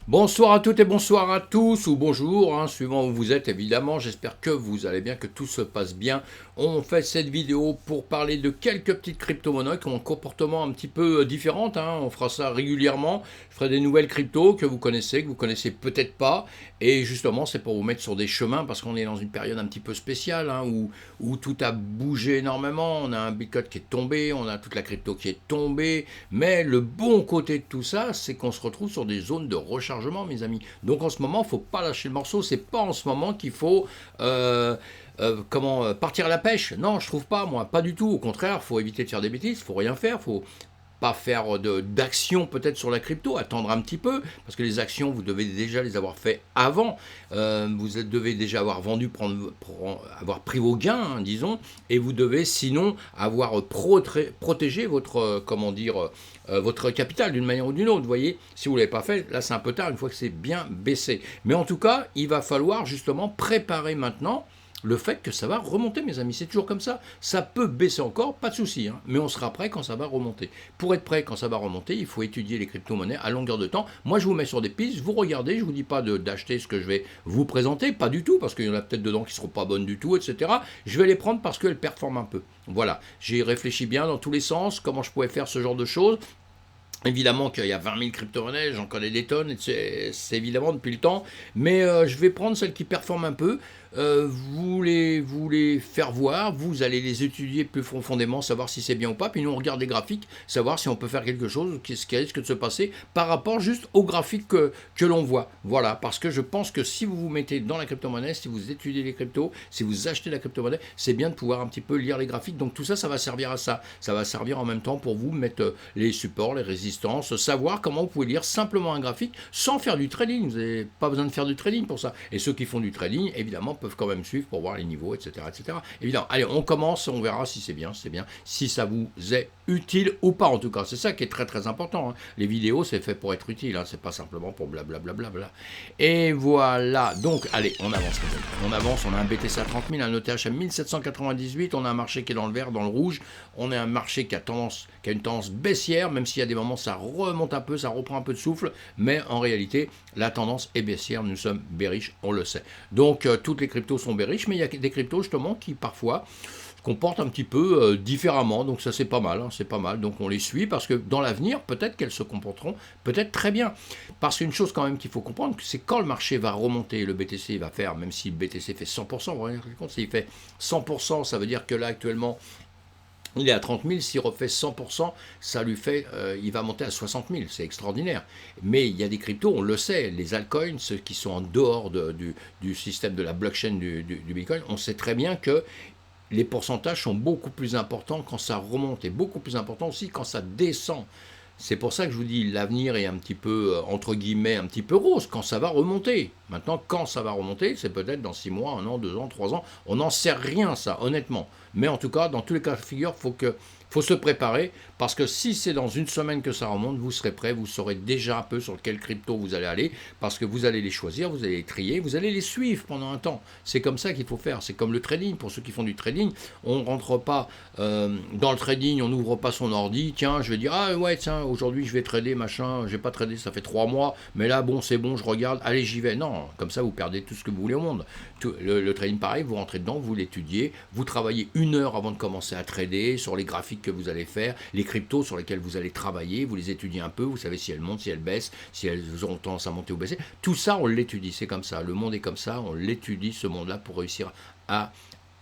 Bonsoir à toutes et bonsoir à tous, ou bonjour, suivant où vous êtes évidemment, j'espère que vous allez bien, que tout se passe bien. On fait cette vidéo pour parler de quelques petites crypto-monnaies qui ont un comportement un petit peu différent, on fera ça régulièrement, je ferai des nouvelles cryptos que vous connaissez peut-être pas, et justement c'est pour vous mettre sur des chemins, parce qu'on est dans une période un petit peu spéciale, où tout a bougé énormément, on a un Bitcoin qui est tombé, on a toute la crypto qui est tombée, mais le bon côté de tout ça, c'est qu'on se retrouve sur des zones de rechargement, mes amis. Donc en ce moment, il ne faut pas lâcher le morceau. C'est pas en ce moment qu'il faut partir à la pêche. Non, je trouve pas, moi, pas du tout. Au contraire, il faut éviter de faire des bêtises, il faut rien faire, faut pas faire d'action peut-être sur la crypto, attendre un petit peu, parce que les actions, vous devez déjà les avoir fait avant, vous devez déjà avoir vendu, avoir pris vos gains, disons, et vous devez sinon avoir protégé votre, votre capital d'une manière ou d'une autre. Vous voyez, si vous ne l'avez pas fait, là c'est un peu tard, une fois que c'est bien baissé. Mais en tout cas, il va falloir justement préparer maintenant le fait que ça va remonter, mes amis. C'est toujours comme ça. Ça peut baisser encore, pas de souci, mais on sera prêt quand ça va remonter. Pour être prêt quand ça va remonter, il faut étudier les crypto-monnaies à longueur de temps. Moi, je vous mets sur des pistes, vous regardez, je ne vous dis pas d'acheter ce que je vais vous présenter, pas du tout, parce qu'il y en a peut-être dedans qui ne seront pas bonnes du tout, etc. Je vais les prendre parce qu'elles performent un peu. Voilà, j'ai réfléchi bien dans tous les sens, comment je pouvais faire ce genre de choses. Évidemment qu'il y a 20 000 crypto-monnaies, j'en connais des tonnes, c'est évidemment depuis le temps, mais je vais prendre celles qui performent un peu, vous les faire voir, vous allez les étudier plus profondément, savoir si c'est bien ou pas, puis nous on regarde les graphiques, savoir si on peut faire quelque chose, qu'est-ce qui risque de se passer par rapport juste aux graphiques que l'on voit. Voilà, parce que je pense que si vous vous mettez dans la crypto-monnaie, si vous étudiez les cryptos, si vous achetez la crypto-monnaie, c'est bien de pouvoir un petit peu lire les graphiques, donc tout ça, ça va servir à ça. Ça va servir en même temps pour vous mettre les supports, les résistances, savoir comment vous pouvez lire simplement un graphique sans faire du trading. Vous n'avez pas besoin de faire du trading pour ça. Et ceux qui font du trading, évidemment, peuvent quand même suivre pour voir les niveaux, etc. etc. Évidemment, allez, on commence, on verra si c'est bien, si ça vous est utile ou pas en tout cas. C'est ça qui est très très important. Les vidéos, c'est fait pour être utile, c'est pas simplement pour blablabla. Et voilà, donc allez, on avance. On avance, on a un BTC à 30 000, un ETH à 1798, on a un marché qui est dans le vert, dans le rouge, on a un marché qui a une tendance baissière, même s'il y a des moments ça remonte un peu, ça reprend un peu de souffle, mais en réalité, la tendance est baissière, nous sommes bearish, on le sait. Donc toutes les cryptos sont bearish, mais il y a des cryptos justement qui parfois comportent un petit peu différemment, donc ça c'est pas mal, c'est pas mal, donc on les suit parce que dans l'avenir, peut-être qu'elles se comporteront peut-être très bien. Parce qu'une chose quand même qu'il faut comprendre, c'est quand le marché va remonter, le BTC va faire, même si le BTC fait 100%, vous vous rendez compte, s'il fait 100%, ça veut dire que là actuellement, il est à 30 000, s'il refait 100%, ça lui fait, il va monter à 60 000, c'est extraordinaire. Mais il y a des cryptos, on le sait, les altcoins, ceux qui sont en dehors du système de la blockchain du Bitcoin, on sait très bien que les pourcentages sont beaucoup plus importants quand ça remonte et beaucoup plus importants aussi quand ça descend. C'est pour ça que je vous dis, l'avenir est un petit peu, entre guillemets, un petit peu rose quand ça va remonter. Maintenant, quand ça va remonter, c'est peut-être dans 6 mois, 1 an, 2 ans, 3 ans. On n'en sait rien, ça, honnêtement. Mais en tout cas, dans tous les cas de figure, faut se préparer, parce que si c'est dans une semaine que ça remonte, vous serez prêt, vous saurez déjà un peu sur quel crypto vous allez aller, parce que vous allez les choisir, vous allez les trier, vous allez les suivre pendant un temps. C'est comme ça qu'il faut faire, c'est comme le trading. Pour ceux qui font du trading, on ne rentre pas dans le trading, on n'ouvre pas son ordi, tiens, je vais dire, ah ouais, tiens, aujourd'hui je vais trader, machin, j'ai pas tradé, ça fait 3 mois, mais là, bon, c'est bon, je regarde, allez, j'y vais. Non, comme ça, vous perdez tout ce que vous voulez au monde. Le trading, pareil, vous rentrez dedans, vous l'étudiez, vous travaillez 1 heure avant de commencer à trader, sur les graphiques que vous allez faire, les cryptos sur lesquels vous allez travailler, vous les étudiez un peu, vous savez si elles montent, si elles baissent, si elles auront tendance à monter ou baisser. Tout ça, on l'étudie, c'est comme ça. Le monde est comme ça, on l'étudie, ce monde-là, pour réussir à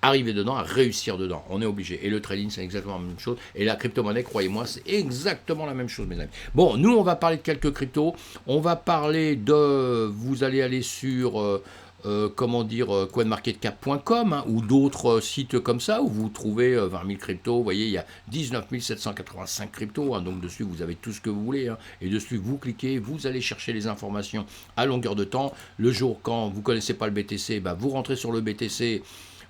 arriver dedans, à réussir dedans. On est obligé. Et le trading, c'est exactement la même chose. Et la crypto-monnaie, croyez-moi, c'est exactement la même chose, mes amis. Bon, nous, on va parler de quelques cryptos. On va parler de... Vous allez aller sur... coinmarketcap.com ou d'autres sites comme ça où vous trouvez 20 000 cryptos. Vous voyez, il y a 19 785 cryptos, donc dessus vous avez tout ce que vous voulez, et dessus vous cliquez, vous allez chercher les informations à longueur de temps. Le jour quand vous ne connaissez pas le BTC, vous rentrez sur le BTC,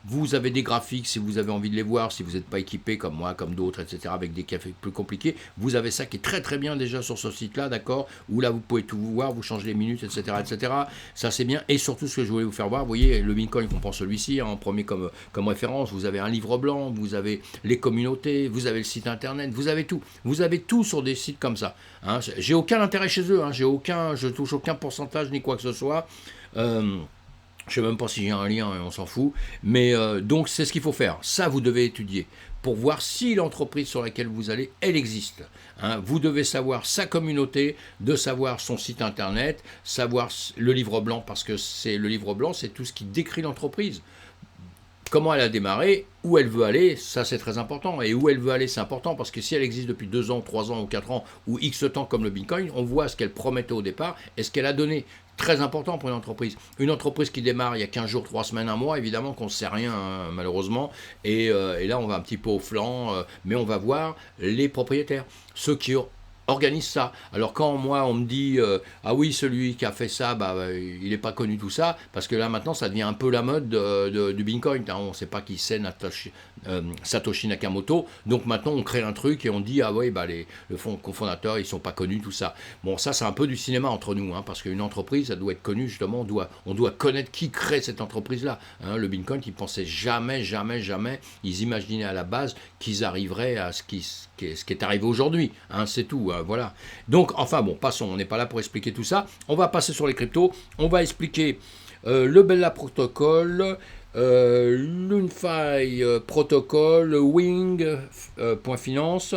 Vous avez des graphiques si vous avez envie de les voir, si vous n'êtes pas équipé comme moi, comme d'autres, etc., avec des cafés plus compliqués. Vous avez ça qui est très très bien déjà sur ce site-là, d'accord, où là vous pouvez tout voir, vous changez les minutes, etc., etc. Ça c'est bien. Et surtout ce que je voulais vous faire voir, vous voyez, le Bitcoin, on prend celui-ci en premier comme référence. Vous avez un livre blanc, vous avez les communautés, vous avez le site internet, vous avez tout. Vous avez tout sur des sites comme ça. Hein. J'ai aucun intérêt chez eux, hein. Je touche aucun pourcentage ni quoi que ce soit. Je sais même pas si j'ai un lien, on s'en fout. Mais donc c'est ce qu'il faut faire. Ça, vous devez étudier pour voir si l'entreprise sur laquelle vous allez, elle existe. Hein. Vous devez savoir sa communauté, de savoir son site internet, savoir le livre blanc, parce que c'est le livre blanc, c'est tout ce qui décrit l'entreprise. Comment elle a démarré, où elle veut aller, ça c'est très important. Et où elle veut aller, c'est important parce que si elle existe depuis 2 ans, 3 ans ou 4 ans, ou X temps comme le Bitcoin, on voit ce qu'elle promettait au départ et ce qu'elle a donné. Très important pour une entreprise. Une entreprise qui démarre il y a 15 jours, 3 semaines, 1 mois, évidemment qu'on ne sait rien, hein, malheureusement. Et là, on va un petit peu au flanc, mais on va voir les propriétaires, ceux qui organise ça. Alors quand moi on me dit ah oui celui qui a fait ça il n'est pas connu tout ça parce que là maintenant ça devient un peu la mode du Bitcoin, hein, on ne sait pas qui c'est Satoshi Nakamoto, donc maintenant on crée un truc et on dit ah oui le cofondateur ils sont pas connus tout ça. Bon ça c'est un peu du cinéma entre nous, hein, parce qu'une entreprise ça doit être connue justement, on doit connaître qui crée cette entreprise là, hein. Le Bitcoin ils pensaient jamais ils imaginaient à la base qu'ils arriveraient à ce qui est arrivé aujourd'hui, hein, c'est tout, hein, voilà. Donc, enfin bon, passons, on n'est pas là pour expliquer tout ça. On va passer sur les cryptos, on va expliquer le Bella Protocol, l'Unify Protocol, Wing.finance,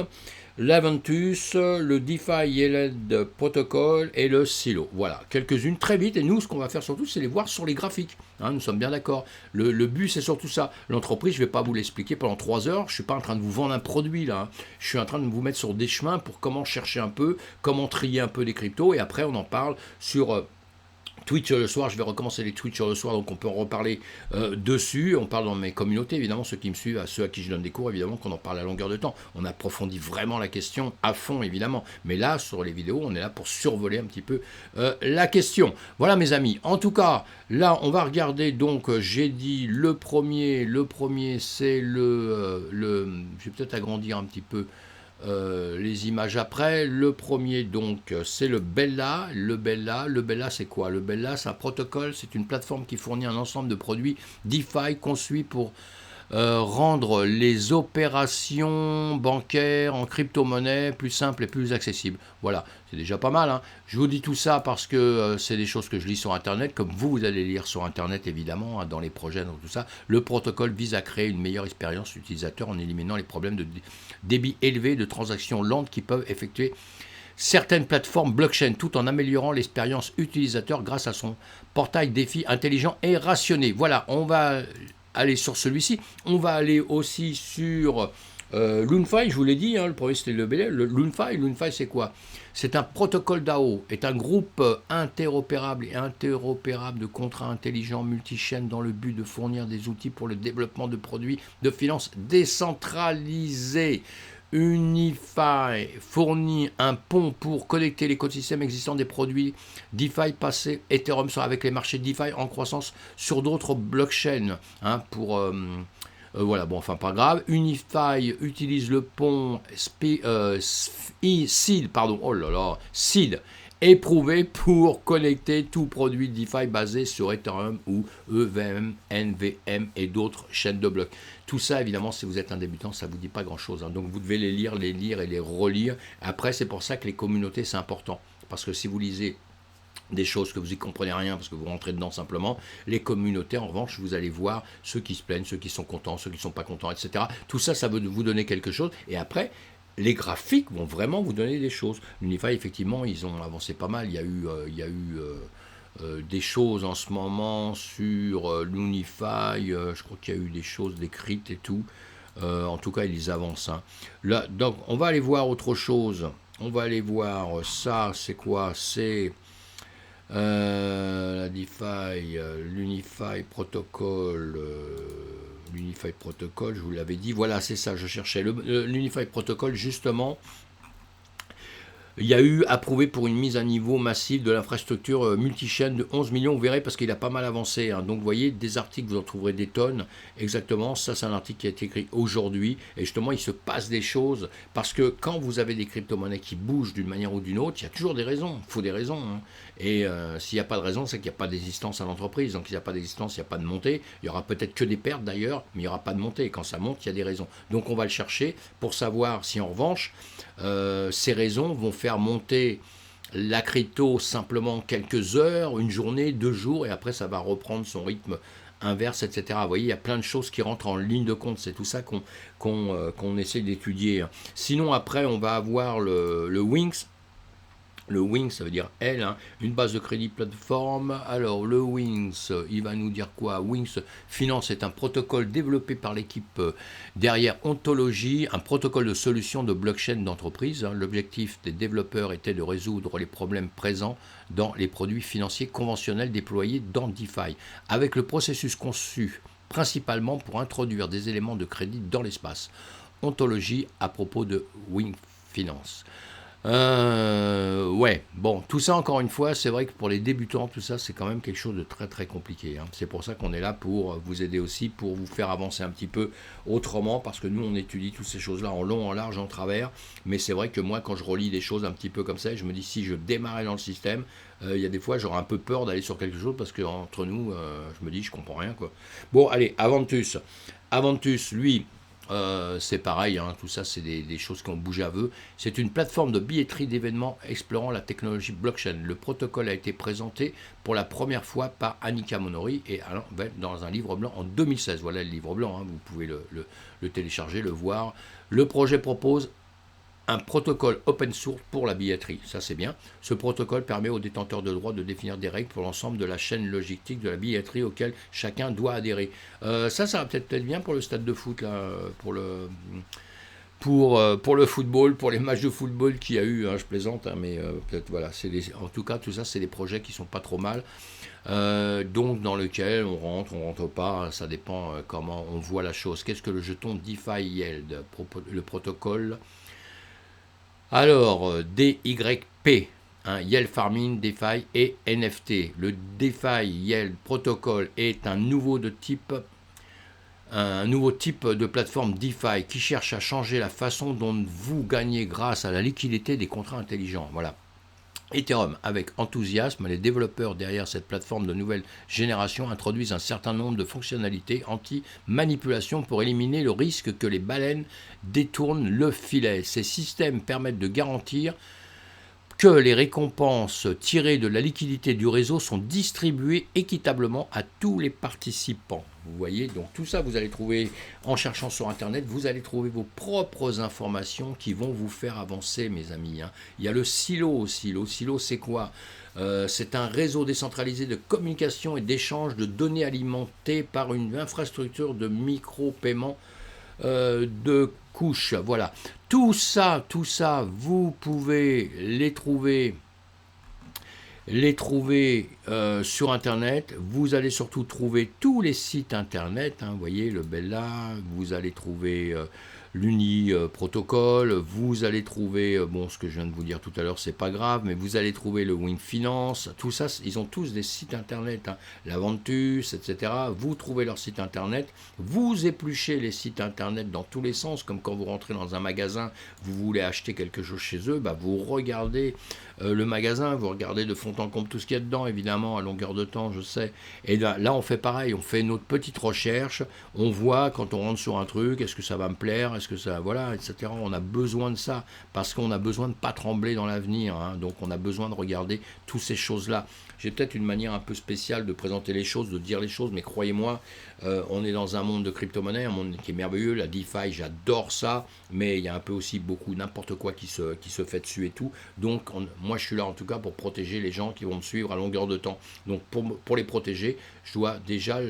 l'Aventus, le DeFi Yield Protocol et le Silo. Voilà, quelques-unes très vite. Et nous, ce qu'on va faire surtout, c'est les voir sur les graphiques. Hein, nous sommes bien d'accord. Le but, c'est surtout ça. L'entreprise, je ne vais pas vous l'expliquer pendant 3 heures. Je ne suis pas en train de vous vendre un produit, là. Hein. Je suis en train de vous mettre sur des chemins pour comment chercher un peu, comment trier un peu des cryptos. Et après, on en parle sur Twitch le soir, je vais recommencer les Twitch le soir, donc on peut en reparler dessus. On parle dans mes communautés, évidemment, ceux qui me suivent, à ceux à qui je donne des cours, évidemment, qu'on en parle à longueur de temps. On approfondit vraiment la question à fond, évidemment. Mais là, sur les vidéos, on est là pour survoler un petit peu la question. Voilà, mes amis. En tout cas, là, on va regarder, donc, j'ai dit le premier c'est je vais peut-être agrandir un petit peu les images après. Le premier donc c'est le Bella. Le Bella c'est quoi? Le Bella c'est un protocole, c'est une plateforme qui fournit un ensemble de produits DeFi conçus pour rendre les opérations bancaires en crypto-monnaie plus simples et plus accessibles. Voilà, c'est déjà pas mal. Hein. Je vous dis tout ça parce que c'est des choses que je lis sur Internet, comme vous allez lire sur Internet évidemment, hein, dans les projets, dans tout ça. Le protocole vise à créer une meilleure expérience utilisateur en éliminant les problèmes de débit élevé, de transactions lentes qui peuvent effectuer certaines plateformes blockchain, tout en améliorant l'expérience utilisateur grâce à son portail défi intelligent et rationné. Voilà, on va aller sur celui-ci. On va aller aussi sur l'Unify, je vous l'ai dit, hein, le premier c'était le BL. L'Unify, c'est quoi? C'est un protocole DAO, est un groupe interopérable de contrats intelligents multi-chaînes dans le but de fournir des outils pour le développement de produits de finance décentralisés. Unify fournit un pont pour connecter l'écosystème existant des produits DeFi passés Ethereum avec les marchés DeFi en croissance sur d'autres blockchains. Hein, voilà, bon, enfin, pas grave. Unify utilise le pont Seed éprouvé pour connecter tout produit DeFi basé sur Ethereum ou EVM, NVM et d'autres chaînes de blocs. Tout ça, évidemment, si vous êtes un débutant, ça ne vous dit pas grand-chose. Hein. Donc, vous devez les lire et les relire. Après, c'est pour ça que les communautés, c'est important. Parce que si vous lisez des choses que vous n'y comprenez rien parce que vous rentrez dedans simplement, les communautés, en revanche, vous allez voir ceux qui se plaignent, ceux qui sont contents, ceux qui ne sont pas contents, etc. Tout ça, ça veut vous donner quelque chose. Et après, les graphiques vont vraiment vous donner des choses. L'Unify, effectivement, ils ont avancé pas mal. Il y a eu des choses en ce moment sur l'Unify. Je crois qu'il y a eu des choses décrites et tout. En tout cas, ils avancent. Hein. Là, donc, on va aller voir autre chose. On va aller voir ça. C'est quoi? C'est la DeFi, l'Unify Protocol. L'Unify Protocol, je vous l'avais dit. Voilà, c'est ça, je cherchais. L'Unify Protocol, justement, Il y a eu approuvé pour une mise à niveau massive de l'infrastructure multichaîne de 11 millions, vous verrez, parce qu'il a pas mal avancé. Hein. Donc vous voyez, des articles, vous en trouverez des tonnes. Exactement, ça c'est un article qui a été écrit aujourd'hui. Et justement, il se passe des choses, parce que quand vous avez des crypto-monnaies qui bougent d'une manière ou d'une autre, il y a toujours des raisons, il faut des raisons. Hein. Et s'il n'y a pas de raison, c'est qu'il n'y a pas d'existence à l'entreprise. Donc s'il n'y a pas d'existence, il n'y a pas de montée. Il y aura peut-être que des pertes d'ailleurs, mais il n'y aura pas de montée. Et quand ça monte, il y a des raisons. Donc on va le chercher pour savoir si en revanche, ces raisons vont faire monter la crypto simplement quelques heures, une journée, 2 jours, et après ça va reprendre son rythme inverse, etc. Vous voyez, il y a plein de choses qui rentrent en ligne de compte, c'est tout ça qu'on essaie d'étudier. Sinon, après, on va avoir le Wings. Le Wings, ça veut dire L, hein, une base de crédit plateforme. Alors, le Wings, il va nous dire quoi? Wings Finance est un protocole développé par l'équipe derrière Ontology, un protocole de solution de blockchain d'entreprise. Hein. L'objectif des développeurs était de résoudre les problèmes présents dans les produits financiers conventionnels déployés dans DeFi, avec le processus conçu principalement pour introduire des éléments de crédit dans l'espace. Ontology à propos de Wings Finance. Ouais, bon, tout ça encore une fois, c'est vrai que pour les débutants, tout ça, c'est quand même quelque chose de très très compliqué. Hein. C'est pour ça qu'on est là pour vous aider aussi, pour vous faire avancer un petit peu autrement, parce que nous, on étudie toutes ces choses-là en long, en large, en travers. Mais c'est vrai que moi, quand je relis des choses un petit peu comme ça, je me dis, si je démarrais dans le système, il y a des fois, j'aurais un peu peur d'aller sur quelque chose, parce que entre nous, je me dis, je comprends rien, quoi. Bon, allez, Aventus. Aventus, lui, c'est pareil, hein, tout ça c'est des choses qui ont bougé à vœu. C'est une plateforme de billetterie d'événements explorant la technologie blockchain. Le protocole a été présenté pour la première fois par Annika Monori et Alain Bell dans un livre blanc en 2016. Voilà le livre blanc, hein, vous pouvez le télécharger, le voir. Le projet propose un protocole open source pour la billetterie, ça c'est bien. Ce protocole permet aux détenteurs de droits de définir des règles pour l'ensemble de la chaîne logistique de la billetterie auquel chacun doit adhérer. Ça va peut-être bien pour le stade de foot, là, pour le football, pour les matchs de football qu'il y a eu, hein, je plaisante, hein, mais peut-être voilà, en tout cas tout ça c'est des projets qui sont pas trop mal, donc dans lequel on rentre pas, ça dépend comment on voit la chose. Qu'est-ce que le jeton DeFi Yield, le protocole? Alors, DYP, hein, Yield Farming, DeFi et NFT. Le DeFi Yield Protocol est un nouveau type de plateforme DeFi qui cherche à changer la façon dont vous gagnez grâce à la liquidité des contrats intelligents. Voilà. Ethereum, avec enthousiasme, les développeurs derrière cette plateforme de nouvelle génération introduisent un certain nombre de fonctionnalités anti-manipulation pour éliminer le risque que les baleines détournent le filet. Ces systèmes permettent de garantir que les récompenses tirées de la liquidité du réseau sont distribuées équitablement à tous les participants. Vous voyez, donc tout ça, vous allez trouver, en cherchant sur Internet, vous allez trouver vos propres informations qui vont vous faire avancer, mes amis. Hein. Il y a le silo aussi. Le silo, c'est quoi? C'est un réseau décentralisé de communication et d'échange de données alimenté par une infrastructure de micro-paiement de couches. Voilà. Tout ça, vous pouvez les trouver sur Internet. Vous allez surtout trouver tous les sites Internet. Hein, vous voyez, le Bella, vous allez trouver l'Uni Protocol, vous allez trouver, bon, ce que je viens de vous dire tout à l'heure, c'est pas grave, mais vous allez trouver le Wing Finance, tout ça, ils ont tous des sites Internet, hein, l'Aventus, etc. Vous trouvez leur site Internet, vous épluchez les sites Internet dans tous les sens, comme quand vous rentrez dans un magasin, vous voulez acheter quelque chose chez eux, bah, vous regardez le magasin, vous regardez de fond en comble tout ce qu'il y a dedans, évidemment, à longueur de temps, je sais. Et là, on fait pareil, on fait notre petite recherche, on voit quand on rentre sur un truc, est-ce que ça va me plaire, est-ce que ça, voilà, etc. On a besoin de ça, parce qu'on a besoin de ne pas trembler dans l'avenir, hein, donc on a besoin de regarder toutes ces choses-là. J'ai peut-être une manière un peu spéciale de présenter les choses, de dire les choses, mais croyez-moi, on est dans un monde de crypto-monnaie, un monde qui est merveilleux, la DeFi, j'adore ça, mais il y a un peu aussi beaucoup n'importe quoi qui se fait dessus et tout, donc moi je suis là en tout cas pour protéger les gens qui vont me suivre à longueur de temps, donc pour les protéger, je dois déjà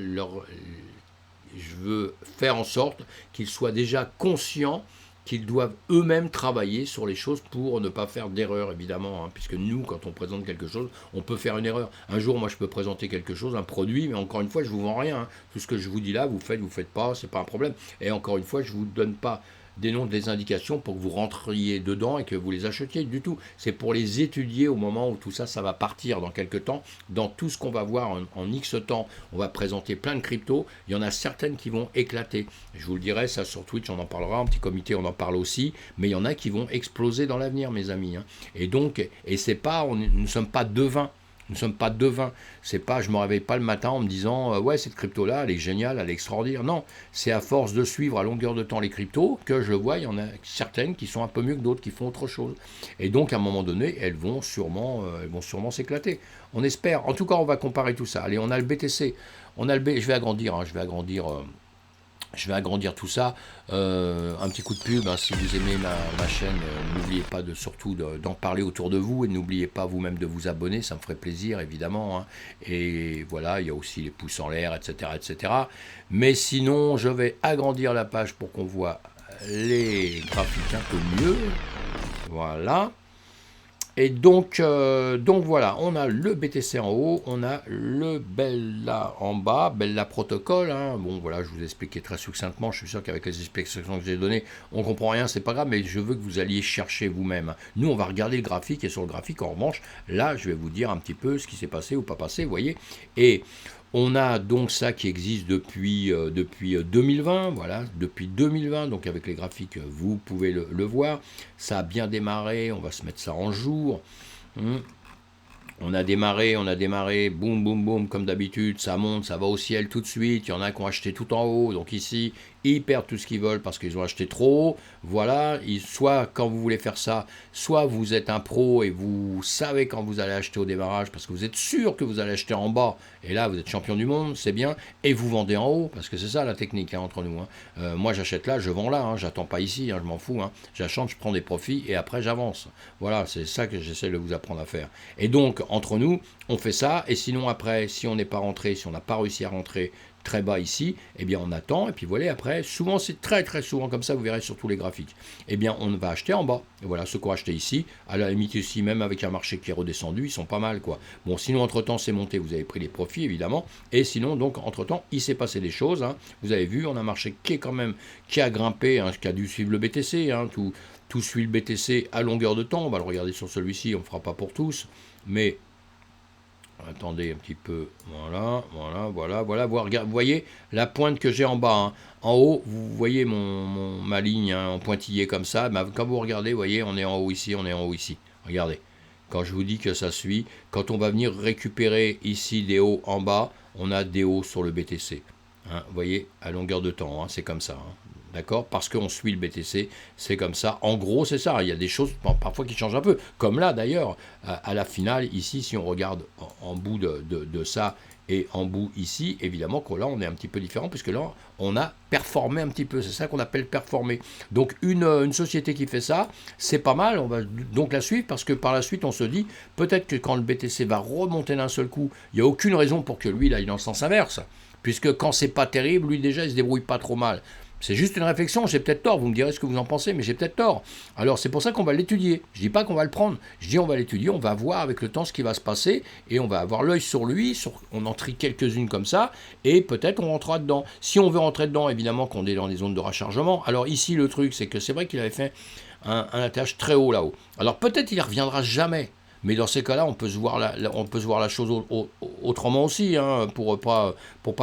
je veux faire en sorte qu'ils soient déjà conscients qu'ils doivent eux-mêmes travailler sur les choses pour ne pas faire d'erreur, évidemment, hein, puisque nous, quand on présente quelque chose, on peut faire une erreur. Un jour, moi, je peux présenter quelque chose, un produit, mais encore une fois, je ne vous vends rien. Hein. Tout ce que je vous dis là, vous faites pas, c'est pas un problème. Et encore une fois, je ne vous donne pas des noms, des indications pour que vous rentriez dedans et que vous les achetiez du tout. C'est pour les étudier au moment où tout ça, ça va partir dans quelques temps. Dans tout ce qu'on va voir en X temps, on va présenter plein de cryptos. Il y en a certaines qui vont éclater. Je vous le dirai, ça sur Twitch, on en parlera. En petit comité, on en parle aussi. Mais il y en a qui vont exploser dans l'avenir, mes amis. Et donc, c'est pas, nous ne sommes pas devins. Nous ne sommes pas devins. C'est pas, je me réveille pas le matin en me disant ouais, cette crypto-là, elle est géniale, elle est extraordinaire. Non, c'est à force de suivre à longueur de temps les cryptos que je vois, il y en a certaines qui sont un peu mieux que d'autres, qui font autre chose. Et donc, à un moment donné, elles vont sûrement s'éclater. On espère. En tout cas, on va comparer tout ça. Allez, on a le BTC. Je vais agrandir. Je vais agrandir tout ça. Un petit coup de pub, si vous aimez ma chaîne, n'oubliez pas surtout d'en parler autour de vous et n'oubliez pas vous-même de vous abonner, ça me ferait plaisir évidemment. Et voilà, il y a aussi les pouces en l'air, etc., etc. Mais sinon, je vais agrandir la page pour qu'on voit les graphiques un peu mieux. Voilà. Et donc voilà, on a le BTC en haut, on a le Bella en bas, Bella Protocol. Bon voilà, je vous ai expliqué très succinctement, je suis sûr qu'avec les explications que j'ai données, on ne comprend rien, c'est pas grave, mais je veux que vous alliez chercher vous-même. Nous, on va regarder le graphique, et sur le graphique, en revanche, là, je vais vous dire un petit peu ce qui s'est passé ou pas passé, vous voyez. Et on a donc ça qui existe depuis 2020, voilà, depuis 2020, donc avec les graphiques, vous pouvez le voir. Ça a bien démarré, on va se mettre ça en jour. On a démarré, boum, boum, boum, comme d'habitude, ça monte, ça va au ciel tout de suite. Il y en a qui ont acheté tout en haut, donc ici, ils perdent tout ce qu'ils veulent parce qu'ils ont acheté trop haut. Voilà, soit quand vous voulez faire ça, soit vous êtes un pro et vous savez quand vous allez acheter au démarrage parce que vous êtes sûr que vous allez acheter en bas. Et là, vous êtes champion du monde, c'est bien. Et vous vendez en haut, parce que c'est ça la technique entre nous. Moi, j'achète là, je vends là, j'attends pas ici, je m'en fous. J'achète, je prends des profits et après, j'avance. Voilà, c'est ça que j'essaie de vous apprendre à faire. Et donc, entre nous, on fait ça. Et sinon, après, si on n'est pas rentré, si on n'a pas réussi à rentrer très bas ici, eh bien on attend, et puis voilà, après, souvent c'est très très souvent comme ça, vous verrez sur tous les graphiques, eh bien on va acheter en bas, et voilà, ceux qui ont acheté ici, à la limite ici, même avec un marché qui est redescendu, ils sont pas mal, quoi. Bon, sinon, entre-temps, c'est monté, vous avez pris les profits, évidemment, et sinon, donc, entre-temps, il s'est passé des choses, vous avez vu, on a un marché qui est quand même, qui a grimpé, qui a dû suivre le BTC, tout suit le BTC à longueur de temps, on va le regarder sur celui-ci, on ne fera pas pour tous, mais attendez un petit peu, voilà. Vous voyez la pointe que j'ai en bas. En haut, vous voyez ma ligne en pointillé comme ça. Mais quand vous regardez, vous voyez, on est en haut ici, on est en haut ici. Regardez, quand je vous dis que ça suit, quand on va venir récupérer ici des hauts en bas, on a des hauts sur le BTC. Vous voyez, à longueur de temps, c'est comme ça. D'accord? Parce qu'on suit le BTC, c'est comme ça. En gros, c'est ça. Il y a des choses parfois qui changent un peu. Comme là, d'ailleurs, à la finale, ici, si on regarde en bout de ça et en bout ici, évidemment que là, on est un petit peu différent, puisque là, on a performé un petit peu. C'est ça qu'on appelle performer. Donc, une société qui fait ça, c'est pas mal. On va donc la suivre, parce que par la suite, on se dit, peut-être que quand le BTC va remonter d'un seul coup, il n'y a aucune raison pour que lui, il aille dans le sens inverse. Puisque quand c'est pas terrible, lui, déjà, il se débrouille pas trop mal. C'est juste une réflexion, j'ai peut-être tort, vous me direz ce que vous en pensez, mais j'ai peut-être tort. Alors c'est pour ça qu'on va l'étudier. Je ne dis pas qu'on va le prendre, je dis on va l'étudier, on va voir avec le temps ce qui va se passer, et on va avoir l'œil sur lui, on en trie quelques-unes comme ça, et peut-être on rentrera dedans. Si on veut rentrer dedans, évidemment qu'on est dans les zones de rechargement. Alors ici le truc, c'est que c'est vrai qu'il avait fait un ATH très haut là-haut. Alors peut-être il ne reviendra jamais. Mais dans ces cas-là, on peut se voir la chose autrement aussi, pour pas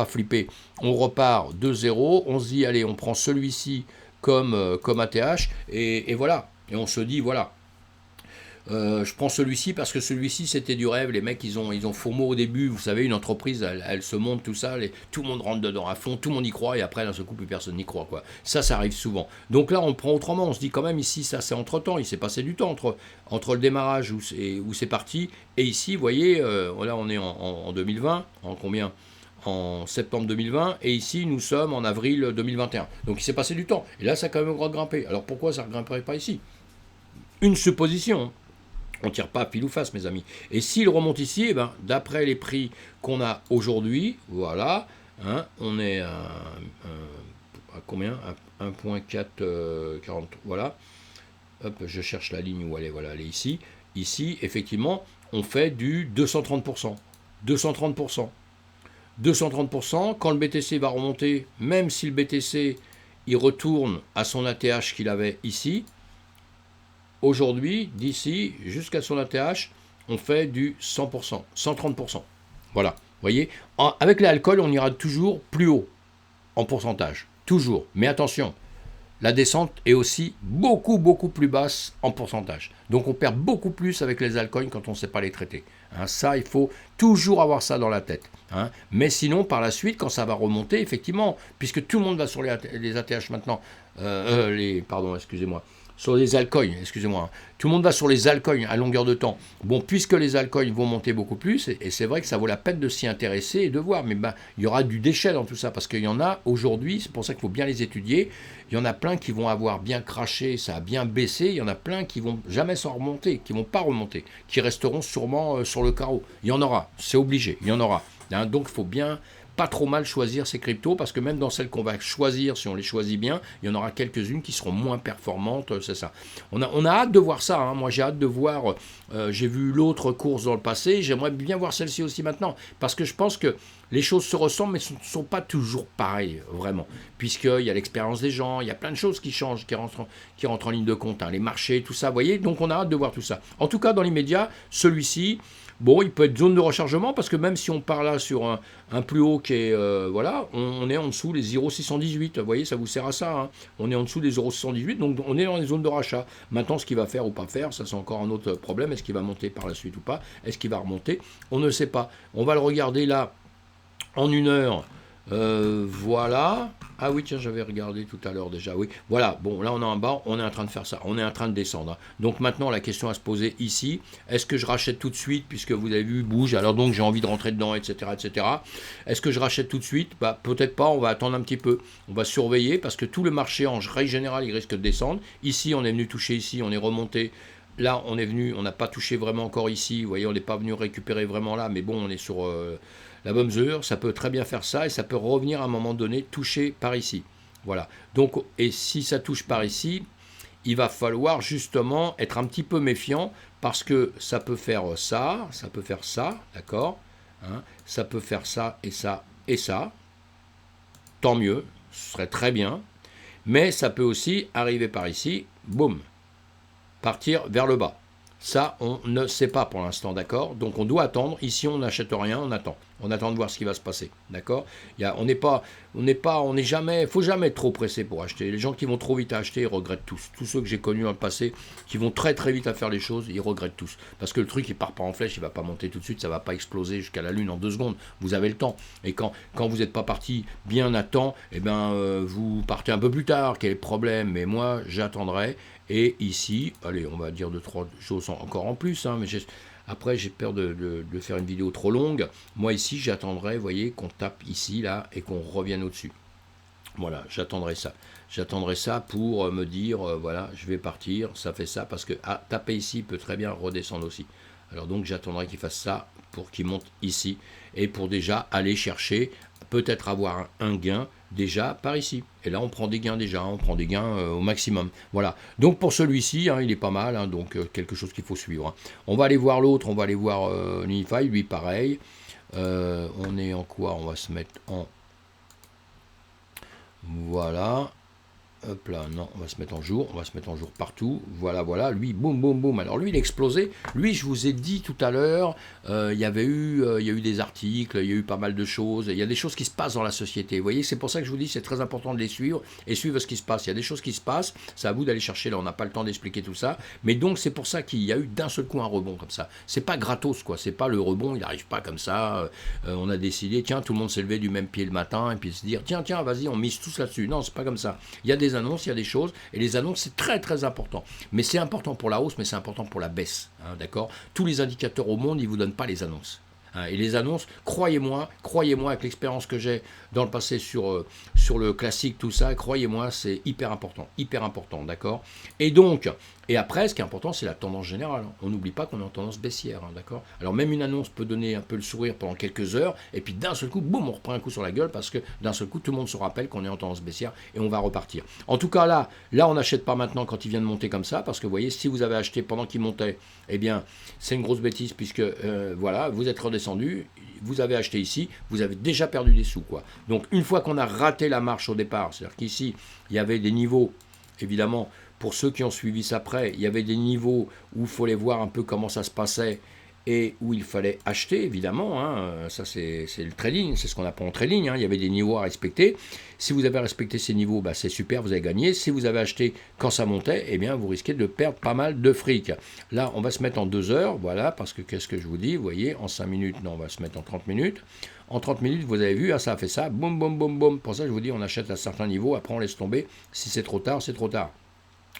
flipper. On repart de zéro, on se dit, allez, on prend celui-ci comme ATH, et voilà. Et on se dit, voilà, je prends celui-ci parce que celui-ci, c'était du rêve. Les mecs, ils ont faux mot au début. Vous savez, une entreprise, elle se monte, tout ça, tout le monde rentre dedans à fond, tout le monde y croit, et après, d'un seul coup, plus personne n'y croit, quoi. Ça arrive souvent. Donc là, on prend autrement. On se dit quand même, ici, ça, c'est entre-temps. Il s'est passé du temps entre le démarrage où c'est parti, et ici, vous voyez, là, on est en 2020, en combien ? En septembre 2020, et ici, nous sommes en avril 2021. Donc, il s'est passé du temps. Et là, ça a quand même grimpé. Alors, pourquoi ça ne grimperait pas ici ? Une supposition, on ne tire pas à pile ou face, mes amis. Et s'il remonte ici, eh ben, d'après les prix qu'on a aujourd'hui, voilà, on est à combien ? À 1.440, voilà. Hop, je cherche la ligne où elle est, voilà, elle est ici. Ici, effectivement, on fait du 230%. 230%. 230%, quand le BTC va remonter, même si le BTC, il retourne à son ATH qu'il avait ici. Aujourd'hui, d'ici jusqu'à son ATH, on fait du 100%, 130%. Voilà, vous voyez, avec l'alcool, on ira toujours plus haut en pourcentage, toujours. Mais attention, la descente est aussi beaucoup, beaucoup plus basse en pourcentage. Donc on perd beaucoup plus avec les altcoins quand on ne sait pas les traiter. Hein, ça, il faut toujours avoir ça dans la tête. Hein. Mais sinon, par la suite, quand ça va remonter, effectivement, puisque tout le monde va sur les ATH maintenant, pardon, excusez-moi, sur les altcoins, excusez-moi, hein. Tout le monde va sur les altcoins à longueur de temps. Bon, puisque les altcoins vont monter beaucoup plus, et c'est vrai que ça vaut la peine de s'y intéresser et de voir, mais ben, il y aura du déchet dans tout ça, parce qu'il y en a aujourd'hui, c'est pour ça qu'il faut bien les étudier, il y en a plein qui vont avoir bien craché, ça a bien baissé, il y en a plein qui vont jamais s'en remonter, qui vont pas remonter, qui resteront sûrement sur le carreau. Il y en aura, c'est obligé, il y en aura. Hein, donc il faut bien pas trop mal choisir ces cryptos, parce que même dans celles qu'on va choisir, si on les choisit bien, il y en aura quelques-unes qui seront moins performantes, c'est ça. On a hâte de voir ça, hein. Moi j'ai hâte de voir, j'ai vu l'autre course dans le passé, j'aimerais bien voir celle-ci aussi maintenant, parce que je pense que les choses se ressemblent, mais ce ne sont pas toujours pareilles, vraiment, puisqu'il y a l'expérience des gens, il y a plein de choses qui changent, qui rentrent en ligne de compte, hein, les marchés, tout ça, vous voyez, donc on a hâte de voir tout ça. En tout cas, dans l'immédiat, celui-ci, bon, il peut être zone de rechargement, parce que même si on part là sur un plus haut qui est, voilà, on est en dessous des 0,618, vous voyez, ça vous sert à ça, hein. On est en dessous des 0,618, donc on est dans les zones de rachat. Maintenant, ce qu'il va faire ou pas faire, ça c'est encore un autre problème, est-ce qu'il va monter par la suite ou pas, est-ce qu'il va remonter, on ne sait pas. On va le regarder là, en une heure, voilà. Ah oui, tiens, j'avais regardé tout à l'heure déjà, oui. Voilà, bon, là on est en bas, on est en train de faire ça, on est en train de descendre. Hein. Donc maintenant, la question à se poser ici, est-ce que je rachète tout de suite, puisque vous avez vu, bouge, alors donc j'ai envie de rentrer dedans, etc., etc. Est-ce que je rachète tout de suite? Bah, peut-être pas, on va attendre un petit peu. On va surveiller, parce que tout le marché, en règle générale, il risque de descendre. Ici, on est venu toucher ici, on est remonté. Là, on est venu, on n'a pas touché vraiment encore ici, vous voyez, on n'est pas venu récupérer vraiment là, mais bon, on est sur la bonne mesure, ça peut très bien faire ça, et ça peut revenir à un moment donné, toucher par ici. Voilà. Donc, et si ça touche par ici, il va falloir justement être un petit peu méfiant, parce que ça peut faire ça, d'accord, hein, ça peut faire ça, et ça, tant mieux, ce serait très bien, mais ça peut aussi arriver par ici, boum, partir vers le bas. Ça, on ne sait pas pour l'instant, d'accord? Donc on doit attendre. Ici, on n'achète rien, on attend. On attend de voir ce qui va se passer, d'accord? On n'est jamais, faut jamais être trop pressé pour acheter. Les gens qui vont trop vite à acheter, ils regrettent tous. Tous ceux que j'ai connus dans le passé, qui vont très très vite à faire les choses, ils regrettent tous. Parce que le truc, il part pas en flèche, il va pas monter tout de suite, ça va pas exploser jusqu'à la lune en 2 secondes. Vous avez le temps. Et quand vous n'êtes pas parti bien à temps, eh ben, vous partez un peu plus tard. Quel est le problème? Mais moi, j'attendrai. Et ici, allez, on va dire 2-3 choses encore en plus, hein, mais après j'ai peur de faire une vidéo trop longue. Moi ici, j'attendrai, vous voyez, qu'on tape ici, là, et qu'on revienne au-dessus. Voilà, j'attendrai ça. J'attendrai ça pour me dire, voilà, je vais partir, ça fait ça, parce que taper ici peut très bien redescendre aussi. Alors donc j'attendrai qu'il fasse ça pour qu'il monte ici, et pour déjà aller chercher, peut-être avoir un gain, déjà par ici. Et là, on prend des gains déjà, on prend des gains au maximum. Voilà. Donc pour celui-ci, hein, il est pas mal, hein, donc quelque chose qu'il faut suivre. Hein. On va aller voir l'autre, on va aller voir Ninify, lui pareil. On est en quoi? On va se mettre en... Voilà. Hop là, non, on va se mettre en jour, on va se mettre en jour partout, voilà, voilà, lui, boum, boum, boum, alors lui, il a explosé, lui, je vous ai dit tout à l'heure, il y a eu des articles, il y a eu pas mal de choses, il y a des choses qui se passent dans la société, vous voyez, c'est pour ça que je vous dis, c'est très important de les suivre, et suivre ce qui se passe, il y a des choses qui se passent, c'est à vous d'aller chercher, là, on n'a pas le temps d'expliquer tout ça, mais donc, c'est pour ça qu'il y a eu d'un seul coup un rebond comme ça, c'est pas gratos, quoi, c'est pas le rebond, il n'arrive pas comme ça, on a décidé, tiens, tout le monde s'est levé du même pied le matin, et puis se dire, tiens, vas-y, on mise tous là-dessus, non, c'est pas comme ça, il y a des annonces, il y a des choses, et les annonces c'est très très important, mais c'est important pour la hausse, mais c'est important pour la baisse, hein, d'accord? Tous les indicateurs au monde, ils vous donnent pas les annonces, hein, et les annonces, croyez-moi, avec l'expérience que j'ai dans le passé sur le classique, tout ça, croyez-moi, c'est hyper important, d'accord? Et donc, et après, ce qui est important, c'est la tendance générale. On n'oublie pas qu'on est en tendance baissière, hein, d'accord? Alors même une annonce peut donner un peu le sourire pendant quelques heures, et puis d'un seul coup, boum, on reprend un coup sur la gueule, parce que d'un seul coup, tout le monde se rappelle qu'on est en tendance baissière, et on va repartir. En tout cas, là on n'achète pas maintenant quand il vient de monter comme ça, parce que vous voyez, si vous avez acheté pendant qu'il montait, eh bien, c'est une grosse bêtise, puisque, voilà, vous êtes redescendu, vous avez acheté ici, vous avez déjà perdu des sous, quoi. Donc une fois qu'on a raté la marche au départ, c'est-à-dire qu'ici, il y avait des niveaux, évidemment, pour ceux qui ont suivi ça après, il y avait des niveaux où il fallait voir un peu comment ça se passait et où il fallait acheter, évidemment. Hein. Ça, c'est le trading, c'est ce qu'on apprend en trading. Hein. Il y avait des niveaux à respecter. Si vous avez respecté ces niveaux, bah, c'est super, vous avez gagné. Si vous avez acheté quand ça montait, eh bien, vous risquez de perdre pas mal de fric. Là, on va se mettre en 2 heures, voilà, parce que qu'est-ce que je vous dis, vous voyez, en 5 minutes, non, on va se mettre en 30 minutes. En 30 minutes, vous avez vu, ah, ça a fait ça, boum, boum, boum, boum. Pour ça, je vous dis, on achète à certains niveaux, après on laisse tomber. Si c'est trop tard, c'est trop tard.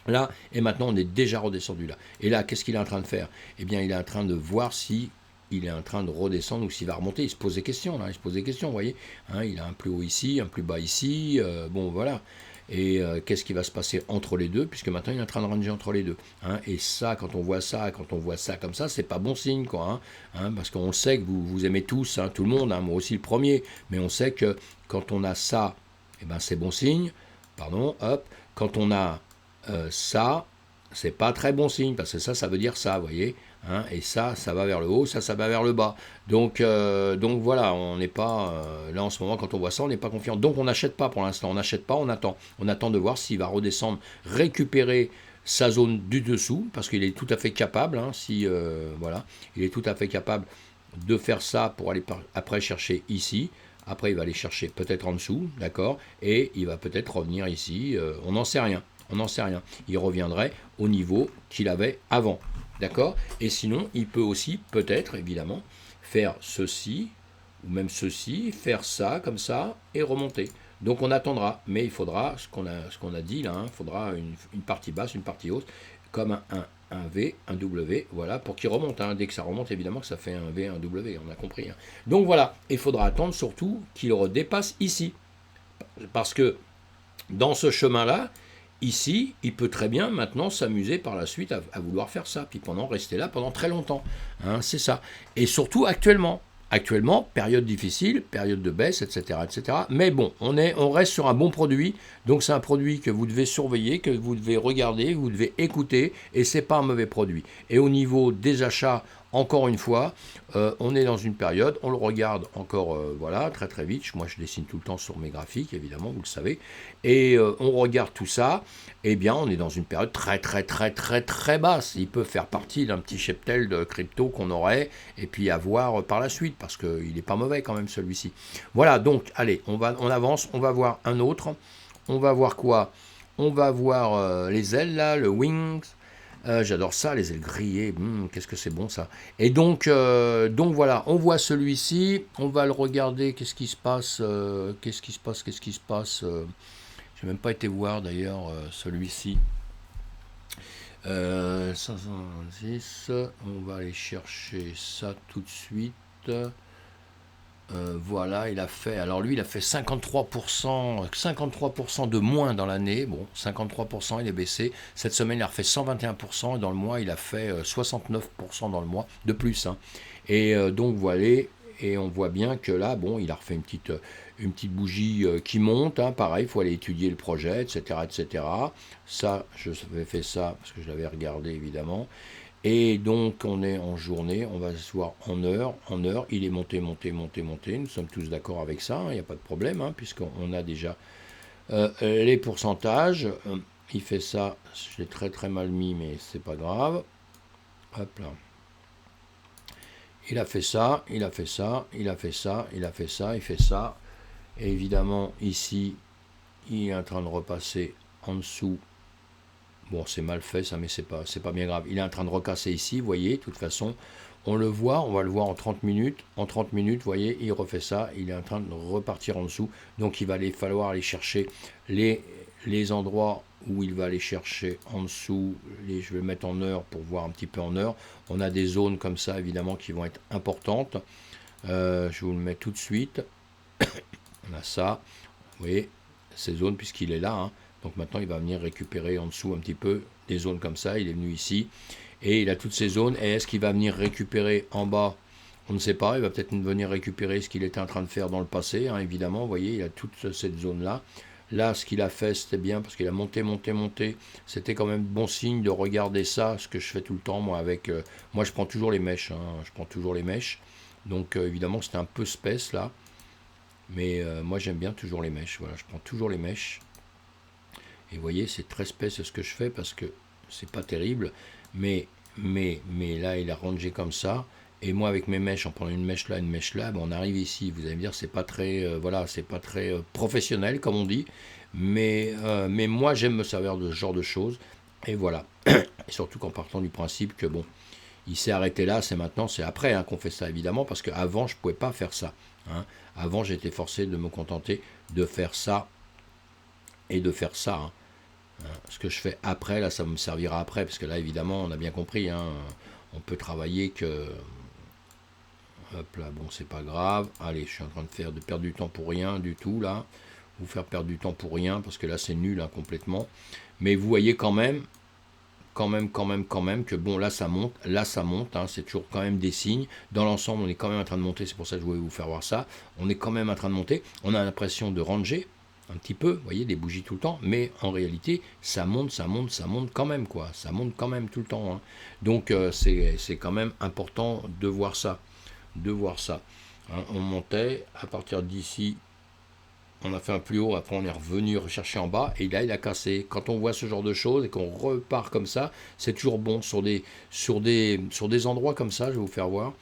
Là, et maintenant, on est déjà redescendu là. Et là, qu'est-ce qu'il est en train de faire? Eh bien, il est en train de voir si il est en train de redescendre ou s'il va remonter. Il se pose des questions, là. Il se pose des questions, vous voyez. Hein, il a un plus haut ici, un plus bas ici. Bon, voilà. Et qu'est-ce qui va se passer entre les deux? Puisque maintenant, il est en train de ranger entre les deux. Hein, et ça, quand on voit ça comme ça, c'est pas bon signe, quoi. Hein, parce qu'on sait que vous aimez tous, hein, tout le monde, hein, moi aussi le premier. Mais on sait que quand on a ça, eh ben, c'est bon signe. Pardon, hop. Quand on a ça, c'est pas très bon signe, parce que ça veut dire ça, vous voyez, hein, et ça va vers le haut, ça va vers le bas. Donc voilà, on n'est pas, là en ce moment, quand on voit ça, on n'est pas confiant. Donc on n'achète pas pour l'instant, on n'achète pas, on attend. On attend de voir s'il va redescendre, récupérer sa zone du dessous, parce qu'il est tout à fait capable, hein, voilà, il est tout à fait capable de faire ça pour aller après chercher ici. Après, il va aller chercher peut-être en dessous, d'accord, et il va peut-être revenir ici, on n'en sait rien. On n'en sait rien. Il reviendrait au niveau qu'il avait avant. D'accord? Et sinon, il peut aussi, peut-être, évidemment, faire ceci, ou même ceci, faire ça, comme ça, et remonter. Donc on attendra. Mais il faudra, ce qu'on a dit là, il faudra une partie basse, une partie haute, comme un V, un W, voilà, pour qu'il remonte. Dès que ça remonte, évidemment que ça fait un V, un W, on a compris. Donc voilà, il faudra attendre surtout qu'il redépasse ici. Parce que dans ce chemin-là, ici, il peut très bien maintenant s'amuser par la suite à vouloir faire ça, puis rester là pendant très longtemps. C'est ça. Et surtout actuellement. Actuellement, période difficile, période de baisse, etc. etc. Mais bon, on reste sur un bon produit. Donc c'est un produit que vous devez surveiller, que vous devez regarder, que vous devez écouter, et c'est pas un mauvais produit. Et au niveau des achats, encore une fois, on est dans une période, on le regarde encore, voilà, très très vite. Moi, je dessine tout le temps sur mes graphiques, évidemment, vous le savez. Et on regarde tout ça. Eh bien, on est dans une période très très très très très basse. Il peut faire partie d'un petit cheptel de crypto qu'on aurait, et puis à voir par la suite, parce qu'il n'est pas mauvais quand même celui-ci. Voilà, donc, allez, on avance, on va voir un autre. On va voir quoi? On va voir les ailes, là, le wings. J'adore ça, les ailes grillées. Qu'est-ce que c'est bon ça. Et donc voilà, on voit celui-ci. On va le regarder. Qu'est-ce qui se passe? Qu'est-ce qui se passe J'ai même pas été voir d'ailleurs celui-ci. 526. On va aller chercher ça tout de suite. Voilà, il a fait 53% de moins dans l'année. Bon, 53%, il est baissé. Cette semaine, il a refait 121%. Et dans le mois, il a fait 69% dans le mois de plus. Et donc, voilà. Et on voit bien que là, bon, il a refait une petite bougie qui monte. Pareil, il faut aller étudier le projet, etc., etc. Ça, je avais fait ça parce que je l'avais regardé, évidemment. Et donc, on est en journée, on va se voir en heure. En heure, il est monté. Nous sommes tous d'accord avec ça, il n'y a pas de problème, puisqu'on a déjà les pourcentages. Il fait ça, je l'ai très très mal mis, mais c'est pas grave. Hop là. Il a fait ça, il a fait ça, il a fait ça, il a fait ça, il fait ça. Et évidemment, ici, il est en train de repasser en dessous. Bon, c'est mal fait ça, mais c'est pas bien grave. Il est en train de recasser ici, vous voyez, de toute façon, on va le voir en 30 minutes. En 30 minutes, vous voyez, il refait ça, il est en train de repartir en dessous. Donc il va falloir aller chercher les endroits où il va aller chercher en dessous. Je vais le mettre en heure pour voir un petit peu en heure. On a des zones comme ça, évidemment, qui vont être importantes. Je vous le mets tout de suite. On a ça, vous voyez, ces zones, puisqu'il est là, Donc maintenant, il va venir récupérer en dessous un petit peu des zones comme ça. Il est venu ici et il a toutes ces zones. Et est-ce qu'il va venir récupérer en bas? On ne sait pas. Il va peut-être venir récupérer ce qu'il était en train de faire dans le passé, évidemment. Vous voyez, il a toute cette zone-là. Là, ce qu'il a fait, c'était bien parce qu'il a monté. C'était quand même bon signe de regarder ça, ce que je fais tout le temps, moi, moi, je prends toujours les mèches. Je prends toujours les mèches. Donc évidemment c'était un peu space là, mais moi j'aime bien toujours les mèches. Voilà, je prends toujours les mèches. Et vous voyez, c'est très space ce que je fais parce que c'est pas terrible, mais là il a rangé comme ça. Et moi avec mes mèches, en prenant une mèche là, ben, on arrive ici. Vous allez me dire c'est pas très voilà, c'est pas très professionnel comme on dit, mais moi j'aime me servir de ce genre de choses. Et voilà. Et surtout qu'en partant du principe que bon, il s'est arrêté là, c'est maintenant, c'est après hein, qu'on fait ça évidemment, parce qu'avant je pouvais pas faire ça. Hein. Avant j'étais forcé de me contenter de faire ça et de faire ça. Hein. Ce que je fais après, là, ça me servira après, parce que là, évidemment, on a bien compris, hein, on peut travailler que... Hop là, bon, c'est pas grave. Allez, je suis en train de perdre du temps pour rien du tout, là. Vous faire perdre du temps pour rien, parce que là, c'est nul, hein, complètement. Mais vous voyez quand même, que bon, là, ça monte, hein, c'est toujours quand même des signes. Dans l'ensemble, on est quand même en train de monter, c'est pour ça que je voulais vous faire voir ça. On est quand même en train de monter. On a l'impression de ranger, un petit peu, vous voyez, des bougies tout le temps, mais en réalité, ça monte quand même, quoi. Ça monte quand même tout le temps. Hein. Donc, c'est quand même important de voir ça. Hein. On montait, à partir d'ici, on a fait un plus haut, après on est revenu rechercher en bas, et là, il a cassé. Quand on voit ce genre de choses et qu'on repart comme ça, c'est toujours bon sur des endroits comme ça, je vais vous faire voir.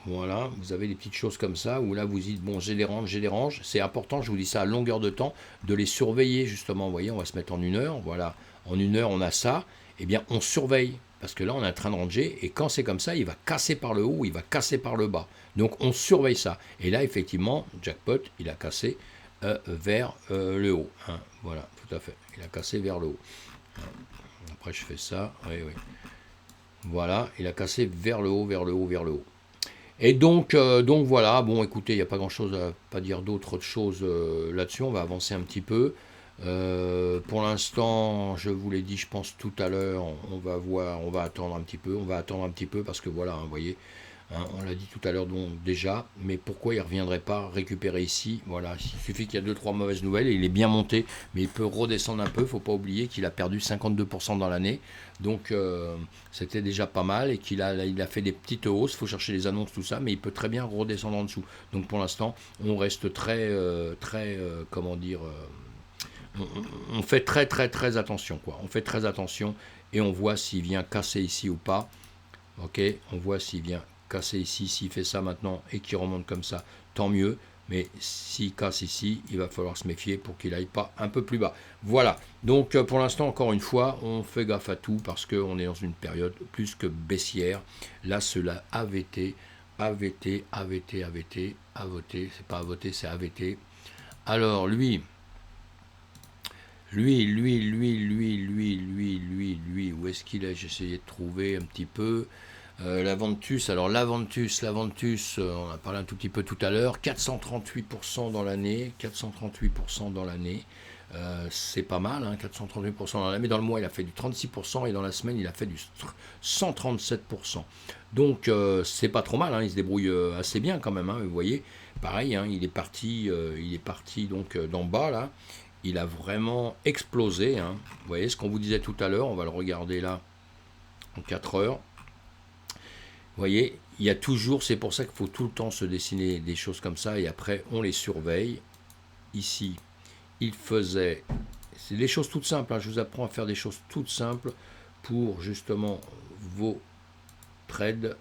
Voilà, vous avez des petites choses comme ça, où là vous dites, bon, j'ai des ranges. C'est important, je vous dis ça à longueur de temps, de les surveiller justement. Vous voyez, on va se mettre en 1 heure, voilà. En 1 heure, on a ça, eh bien, on surveille. Parce que là, on est en train de ranger, et quand c'est comme ça, il va casser par le haut, il va casser par le bas. Donc, on surveille ça. Et là, effectivement, jackpot, il a cassé vers le haut. Hein. Voilà, tout à fait. Il a cassé vers le haut. Après, je fais ça. Oui, oui. Voilà, il a cassé vers le haut, vers le haut, vers le haut. Et donc voilà, bon écoutez, il n'y a pas grand-chose à pas dire d'autre chose là-dessus, on va avancer un petit peu. Pour l'instant, je vous l'ai dit, je pense tout à l'heure, on va voir, on va attendre un petit peu parce que voilà, hein, vous voyez, hein, on l'a dit tout à l'heure donc déjà, mais pourquoi il ne reviendrait pas récupérer ici? Voilà, il suffit qu'il y a 2-3 mauvaises nouvelles et il est bien monté, mais il peut redescendre un peu. Il ne faut pas oublier qu'il a perdu 52% dans l'année, donc c'était déjà pas mal et il a fait des petites hausses. Il faut chercher les annonces, tout ça, mais il peut très bien redescendre en dessous. Donc pour l'instant, on reste comment dire, on fait très attention, quoi. On fait très attention et on voit s'il vient casser ici ou pas. Ok, on voit s'il vient casser ici, s'il fait ça maintenant et qu'il remonte comme ça, tant mieux. Mais s'il casse ici, il va falloir se méfier pour qu'il aille pas un peu plus bas. Voilà, donc pour l'instant, encore une fois, on fait gaffe à tout parce qu'on est dans une période plus que baissière. Là, cela AVT, AVT, AVT, AVT, AVT, c'est pas AVT, c'est AVT. Alors lui, où est-ce qu'il est? J'essayais de trouver un petit peu. L'Aventus, alors l'Aventus, on a parlé un tout petit peu tout à l'heure, 438% dans l'année, c'est pas mal, hein, 438% dans l'année, mais dans le mois il a fait du 36% et dans la semaine il a fait du 137%. Donc c'est pas trop mal, hein, il se débrouille assez bien quand même, hein, vous voyez, pareil, hein, il est parti donc d'en bas là, il a vraiment explosé, hein. Vous voyez ce qu'on vous disait tout à l'heure, on va le regarder là en 4 heures. Vous voyez, il y a toujours, c'est pour ça qu'il faut tout le temps se dessiner des choses comme ça et après on les surveille. Ici, il faisait, c'est des choses toutes simples, hein, je vous apprends à faire des choses toutes simples pour justement vos trades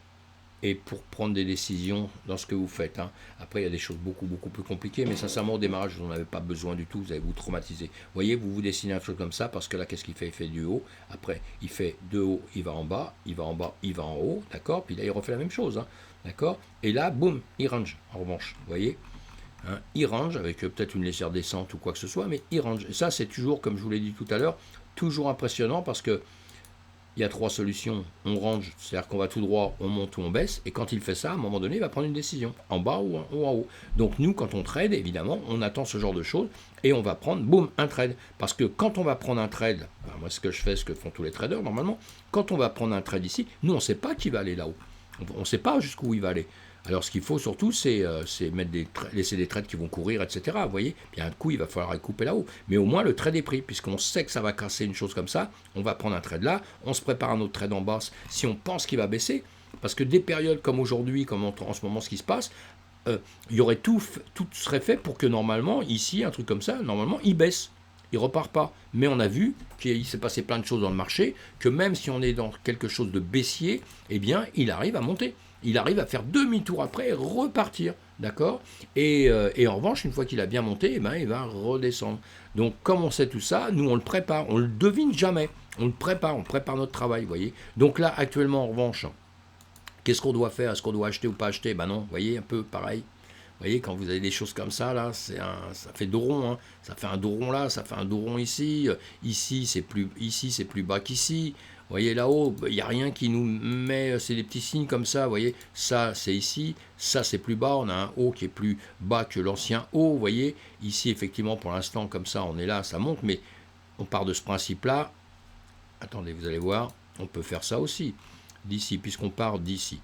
et pour prendre des décisions dans ce que vous faites. Hein. Après, il y a des choses beaucoup plus compliquées, mais sincèrement, au démarrage, vous n'en avez pas besoin du tout, vous allez vous traumatiser. Vous voyez, vous dessinez un truc comme ça, parce que là, qu'est-ce qu'il fait? Il fait du haut, après, il fait de haut, il va en bas, il va en bas, il va en haut, d'accord? Puis là, il refait la même chose, hein, d'accord? Et là, boum, il range, en revanche, vous voyez? Hein, il range, avec peut-être une légère descente ou quoi que ce soit, mais il range. Et ça, c'est toujours, comme je vous l'ai dit tout à l'heure, toujours impressionnant, parce que il y a 3 solutions. On range, c'est-à-dire qu'on va tout droit, on monte ou on baisse. Et quand il fait ça, à un moment donné, il va prendre une décision, en bas ou en haut. Donc nous, quand on trade, évidemment, on attend ce genre de choses et on va prendre, boum, un trade. Parce que quand on va prendre un trade, moi ce que je fais, ce que font tous les traders normalement, quand on va prendre un trade ici, nous on ne sait pas qui va aller là-haut. On ne sait pas jusqu'où il va aller. Alors ce qu'il faut surtout, c'est laisser des trades qui vont courir, etc. Vous voyez, puis un coup, il va falloir couper là-haut. Mais au moins, le trade est pris, puisqu'on sait que ça va casser une chose comme ça. On va prendre un trade là, on se prépare un autre trade en basse. Si on pense qu'il va baisser, parce que des périodes comme aujourd'hui, comme en ce moment ce qui se passe, il y aurait tout serait fait pour que normalement, ici, un truc comme ça, normalement, il baisse. Il repart pas. Mais on a vu qu'il s'est passé plein de choses dans le marché, que même si on est dans quelque chose de baissier, eh bien, il arrive à monter. Il arrive à faire demi-tour après et repartir. D'accord, et en revanche, une fois qu'il a bien monté, eh ben, il va redescendre. Donc, comme on sait tout ça, nous, on le prépare. On ne le devine jamais. On prépare notre travail, vous voyez. Donc là, actuellement, en revanche, qu'est-ce qu'on doit faire? Est-ce qu'on doit acheter ou pas acheter? Ben non, vous voyez, un peu pareil. Vous voyez, quand vous avez des choses comme ça, là, ça fait dos rond, hein. Ça fait un dos rond là, ça fait un dos rond ici. Ici, c'est plus bas qu'ici. Vous voyez, là-haut, il n'y a rien qui nous met, c'est des petits signes comme ça. Vous voyez, ça, c'est ici, ça, c'est plus bas. On a un haut qui est plus bas que l'ancien haut. Vous voyez, ici, effectivement, pour l'instant, comme ça, on est là, ça monte. Mais on part de ce principe-là. Attendez, vous allez voir, on peut faire ça aussi. D'ici, puisqu'on part d'ici.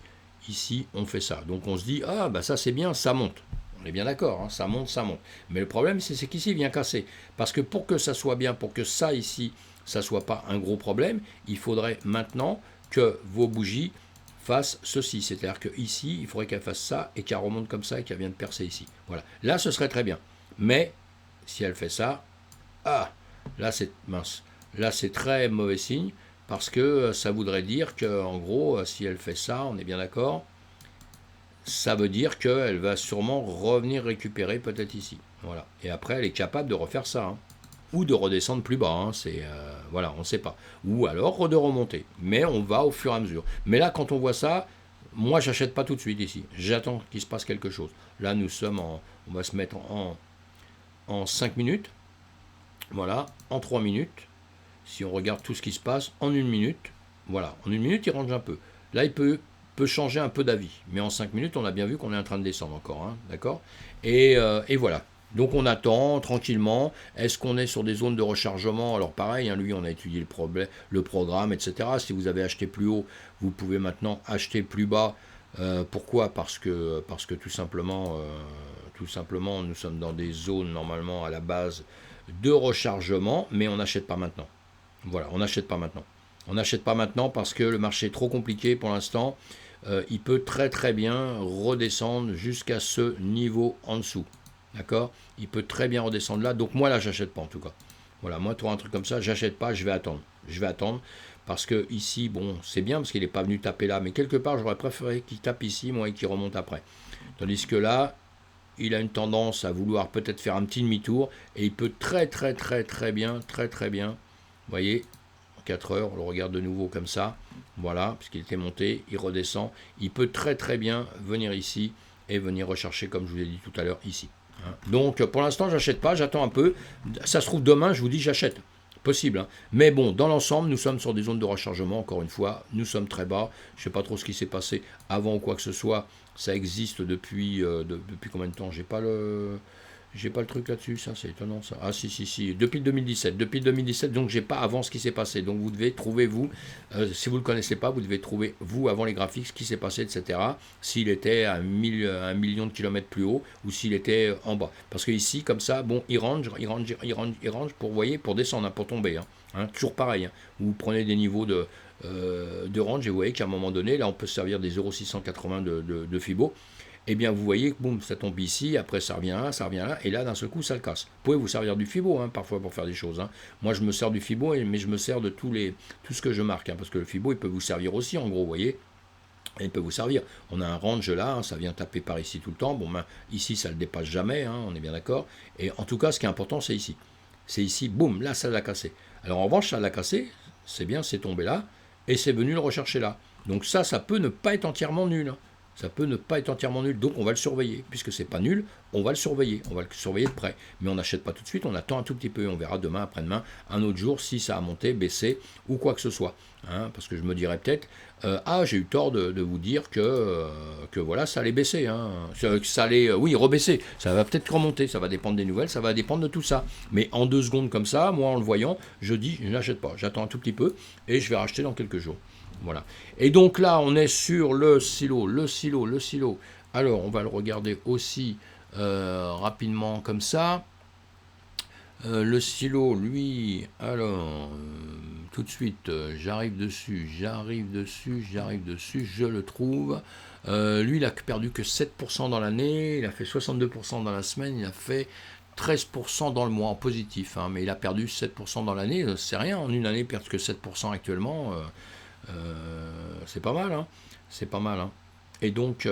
Ici, on fait ça. Donc on se dit, ah, bah ça c'est bien, ça monte. On est bien d'accord, hein, ça monte, ça monte. Mais le problème, c'est qu'ici, il vient casser. Parce que pour que ça soit bien, pour que ça ici, ça ne soit pas un gros problème, il faudrait maintenant que vos bougies fassent ceci. C'est-à-dire que ici, il faudrait qu'elle fasse ça et qu'elle remonte comme ça et qu'elle vienne percer ici. Voilà. Là, ce serait très bien. Mais si elle fait ça, ah, là c'est mince. Là, c'est très mauvais signe. Parce que ça voudrait dire qu'en gros, si elle fait ça, on est bien d'accord, ça veut dire qu'elle va sûrement revenir récupérer peut-être ici. Voilà. Et après, elle est capable de refaire ça. Hein. Ou de redescendre plus bas. Hein. Voilà, on ne sait pas. Ou alors de remonter. Mais on va au fur et à mesure. Mais là, quand on voit ça, moi, j'achète pas tout de suite ici. J'attends qu'il se passe quelque chose. Là, nous sommes on va se mettre en 5 minutes. Voilà, en 3 minutes. Si on regarde tout ce qui se passe en 1 minute, voilà, en 1 minute, il range un peu. Là, il peut changer un peu d'avis. Mais en 5 minutes, on a bien vu qu'on est en train de descendre encore. Hein, d'accord, et voilà. Donc on attend tranquillement. Est-ce qu'on est sur des zones de rechargement? Alors pareil, hein, lui, on a étudié le programme, etc. Si vous avez acheté plus haut, vous pouvez maintenant acheter plus bas. Pourquoi? Parce que tout simplement, nous sommes dans des zones normalement à la base de rechargement, mais on n'achète pas maintenant. Voilà, on n'achète pas maintenant. On n'achète pas maintenant parce que le marché est trop compliqué pour l'instant. Il peut très très bien redescendre jusqu'à ce niveau en dessous. D'accord? Il peut très bien redescendre là. Donc moi là, j'achète pas en tout cas. Voilà, moi pour un truc comme ça, j'achète pas, je vais attendre. Je vais attendre parce que ici, bon, c'est bien parce qu'il n'est pas venu taper là. Mais quelque part, j'aurais préféré qu'il tape ici, moi, et qu'il remonte après. Tandis que là, il a une tendance à vouloir peut-être faire un petit demi-tour et il peut très bien, vous voyez, en 4 heures, on le regarde de nouveau comme ça, voilà, puisqu'il était monté, il redescend, il peut très bien venir ici et venir rechercher, comme je vous l'ai dit tout à l'heure, ici. Hein. Donc pour l'instant, j'achète pas, j'attends un peu, ça se trouve demain, je vous dis j'achète. Possible, hein. Mais bon, dans l'ensemble, nous sommes sur des zones de rechargement, encore une fois, nous sommes très bas, je ne sais pas trop ce qui s'est passé avant ou quoi que ce soit, ça existe depuis combien de temps? J'ai pas le truc là-dessus, ça c'est étonnant ça. Ah si, depuis le 2017, donc j'ai pas avant ce qui s'est passé, donc vous devez trouver vous, si vous ne le connaissez pas, vous devez trouver vous avant les graphiques ce qui s'est passé, etc. S'il était à 1 million de kilomètres plus haut, ou s'il était en bas. Parce que ici, comme ça, bon, il range pour, vous voyez, pour descendre, hein, pour tomber, hein. Hein, toujours pareil, hein. Vous prenez des niveaux de range et vous voyez qu'à un moment donné, là on peut se servir des 0,680 de Fibo. Eh bien, vous voyez que boum, ça tombe ici, après ça revient là, et là, d'un seul coup, ça le casse. Vous pouvez vous servir du Fibo, hein, parfois, pour faire des choses. Hein. Moi, je me sers du Fibo, mais je me sers de tout ce que je marque, hein, parce que le Fibo, il peut vous servir aussi, en gros, vous voyez. Il peut vous servir. On a un range là, hein, ça vient taper par ici tout le temps. Bon, ben, ici, ça ne le dépasse jamais, hein, on est bien d'accord. Et en tout cas, ce qui est important, c'est ici. C'est ici, boum, là, ça l'a cassé. Alors, en revanche, ça l'a cassé, c'est bien, c'est tombé là, et c'est venu le rechercher là. Donc ça peut ne pas être entièrement nul, hein. Ça peut ne pas être entièrement nul, donc on va le surveiller. Puisque c'est pas nul, on va le surveiller de près. Mais on n'achète pas tout de suite, on attend un tout petit peu, on verra demain, après-demain, un autre jour, si ça a monté, baissé, ou quoi que ce soit. Hein, parce que je me dirais peut-être, j'ai eu tort de vous dire que voilà, ça allait baisser. Hein, ça allait, oui, rebaisser. Ça va peut-être remonter, ça va dépendre des nouvelles, ça va dépendre de tout ça. Mais en 2 secondes comme ça, moi en le voyant, je dis, je n'achète pas, j'attends un tout petit peu, et je vais racheter dans quelques jours. Voilà. Et donc là, on est sur le silo. Alors, on va le regarder aussi rapidement comme ça. Le stylo, lui, alors, tout de suite, j'arrive dessus, je le trouve. Lui, il a perdu que 7% dans l'année, il a fait 62% dans la semaine, il a fait 13% dans le mois en positif, hein, mais il a perdu 7% dans l'année, c'est rien, en une année, perdre que 7% actuellement, c'est pas mal, hein, c'est pas mal, hein. Et donc,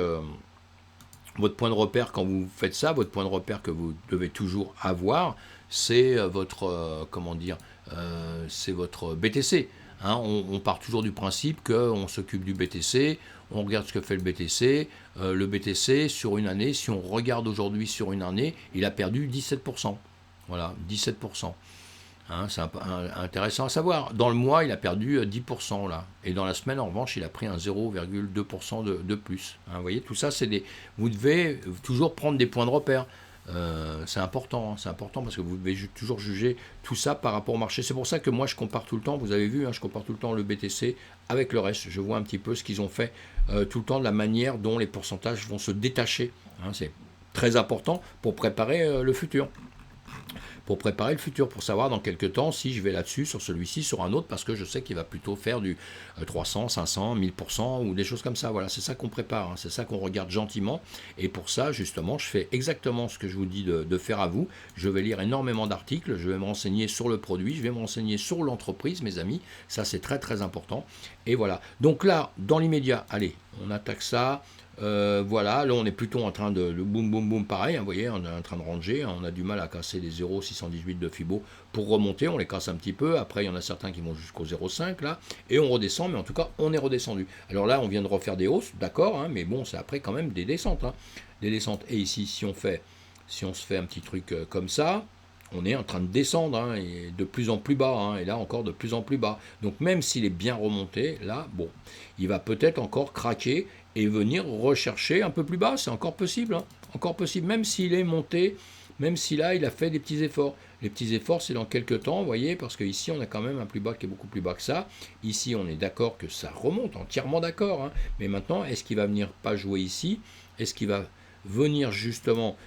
votre point de repère quand vous faites ça, votre point de repère que vous devez toujours avoir, c'est votre, comment dire, c'est votre BTC. Hein. On part toujours du principe qu'on s'occupe du BTC, on regarde ce que fait le BTC. Le BTC, sur une année, si on regarde aujourd'hui sur une année, il a perdu 17%. Voilà, 17%. Hein, c'est intéressant à savoir. Dans le mois, il a perdu 10% là. Et dans la semaine, en revanche, il a pris un 0,2% de plus. Hein, vous voyez, tout ça, vous devez toujours prendre des points de repère. C'est important, hein, c'est important parce que vous devez toujours juger tout ça par rapport au marché. C'est pour ça que moi, je compare tout le temps, vous avez vu, hein, je compare tout le temps le BTC avec le reste. Je vois un petit peu ce qu'ils ont fait tout le temps, de la manière dont les pourcentages vont se détacher. Hein, c'est très important pour préparer le futur, pour savoir dans quelques temps si je vais là-dessus, sur celui-ci, sur un autre, parce que je sais qu'il va plutôt faire du 300, 500, 1000% ou des choses comme ça. Voilà, c'est ça qu'on prépare, hein, c'est ça qu'on regarde gentiment. Et pour ça, justement, je fais exactement ce que je vous dis de faire à vous. Je vais lire énormément d'articles, je vais me renseigner sur le produit, je vais me renseigner sur l'entreprise, mes amis. Ça, c'est très, très important. Et voilà. Donc là, dans l'immédiat, allez, on attaque ça. Voilà, là on est plutôt en train de boum boum boum pareil, hein, vous voyez, on est en train de ranger, hein, on a du mal à casser les 0,618 de Fibo pour remonter, on les casse un petit peu, après il y en a certains qui vont jusqu'au 0,5 là, et on redescend, mais en tout cas on est redescendu. Alors là on vient de refaire des hausses, d'accord, hein, mais bon c'est après quand même des descentes, hein, des descentes. Et ici si on se fait un petit truc comme ça, on est en train de descendre, hein, et de plus en plus bas, hein, et là encore de plus en plus bas. Donc même s'il est bien remonté, là, bon, il va peut-être encore craquer et venir rechercher un peu plus bas, c'est encore possible, hein, encore possible, même s'il est monté, même si là il a fait des petits efforts. Les petits efforts, c'est dans quelques temps, vous voyez, parce qu'ici on a quand même un plus bas qui est beaucoup plus bas que ça. Ici on est d'accord que ça remonte, entièrement d'accord, hein. Mais maintenant, est-ce qu'il va venir pas jouer ici? Est-ce qu'il va venir justement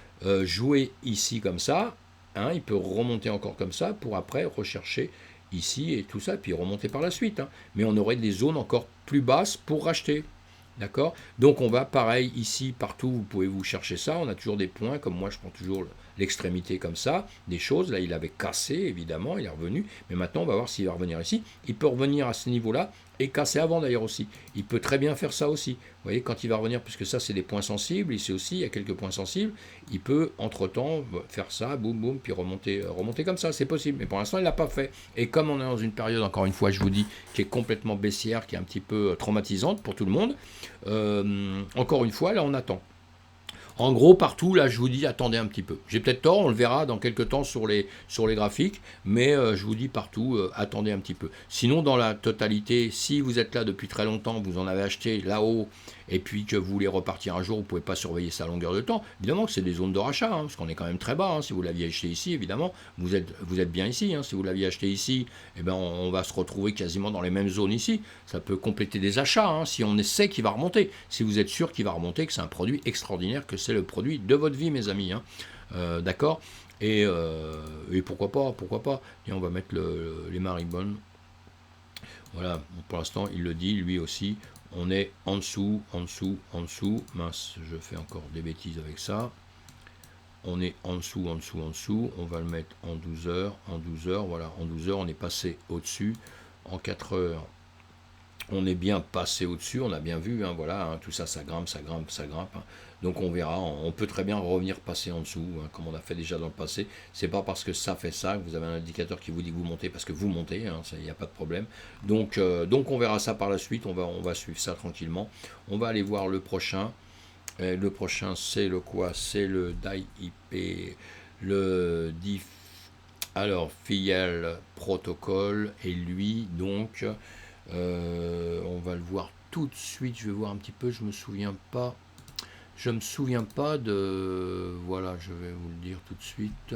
jouer ici comme ça? Hein, il peut remonter encore comme ça pour après rechercher ici et tout ça, puis remonter par la suite, hein. Mais on aurait des zones encore plus basses pour racheter. D'accord? Donc on va pareil ici, partout, vous pouvez vous chercher ça. On a toujours des points, comme moi je prends toujours l'extrémité comme ça, des choses. Là il avait cassé, évidemment, il est revenu. Mais maintenant on va voir s'il va revenir ici. Il peut revenir à ce niveau-là et casser avant d'ailleurs aussi. Il peut très bien faire ça aussi. Vous voyez, quand il va revenir, puisque ça c'est des points sensibles, ici aussi il y a quelques points sensibles, il peut entre-temps faire ça, boum boum, puis remonter comme ça, c'est possible. Mais pour l'instant il ne l'a pas fait. Et comme on est dans une période, encore une fois, je vous dis, qui est complètement baissière, qui est un petit peu traumatisante pour tout le monde, encore une fois, là on attend. En gros, partout, là, je vous dis, attendez un petit peu. J'ai peut-être tort, on le verra dans quelques temps sur les graphiques, mais je vous dis partout, attendez un petit peu. Sinon, dans la totalité, si vous êtes là depuis très longtemps, vous en avez acheté là-haut, et puis que vous voulez repartir un jour, vous ne pouvez pas surveiller ça à longueur de temps. Évidemment que c'est des zones de rachat, hein, parce qu'on est quand même très bas. Hein. Si vous l'aviez acheté ici, évidemment, vous êtes bien ici. Hein. Si vous l'aviez acheté ici, eh ben, on va se retrouver quasiment dans les mêmes zones ici. Ça peut compléter des achats, hein, si on sait qu'il va remonter. Si vous êtes sûr qu'il va remonter, que c'est un produit extraordinaire, que c'est le produit de votre vie, mes amis. Hein. D'accord, et pourquoi pas. Et on va mettre les maribonnes. Voilà, pour l'instant, il le dit, lui aussi. On est en dessous. Mince, je fais encore des bêtises avec ça. On est en dessous. On va le mettre en 12 heures. Voilà, en 12 heures, on est passé au-dessus. En 4 heures, on est bien passé au-dessus, on a bien vu, hein, voilà, hein, tout ça, ça grimpe. Hein. Donc on verra, on peut très bien revenir passer en dessous, hein, comme on a fait déjà dans le passé. C'est pas parce que ça fait ça que vous avez un indicateur qui vous dit que vous montez, parce que vous montez, hein, il n'y a pas de problème. Donc on verra ça par la suite, on va suivre ça tranquillement. On va aller voir le prochain. Le prochain, c'est le quoi? C'est le DAI-IP, le DIF. Alors, Fiel Protocol, et lui, donc, on va le voir tout de suite. Je vais voir un petit peu, je me souviens pas de, voilà, je vais vous le dire tout de suite.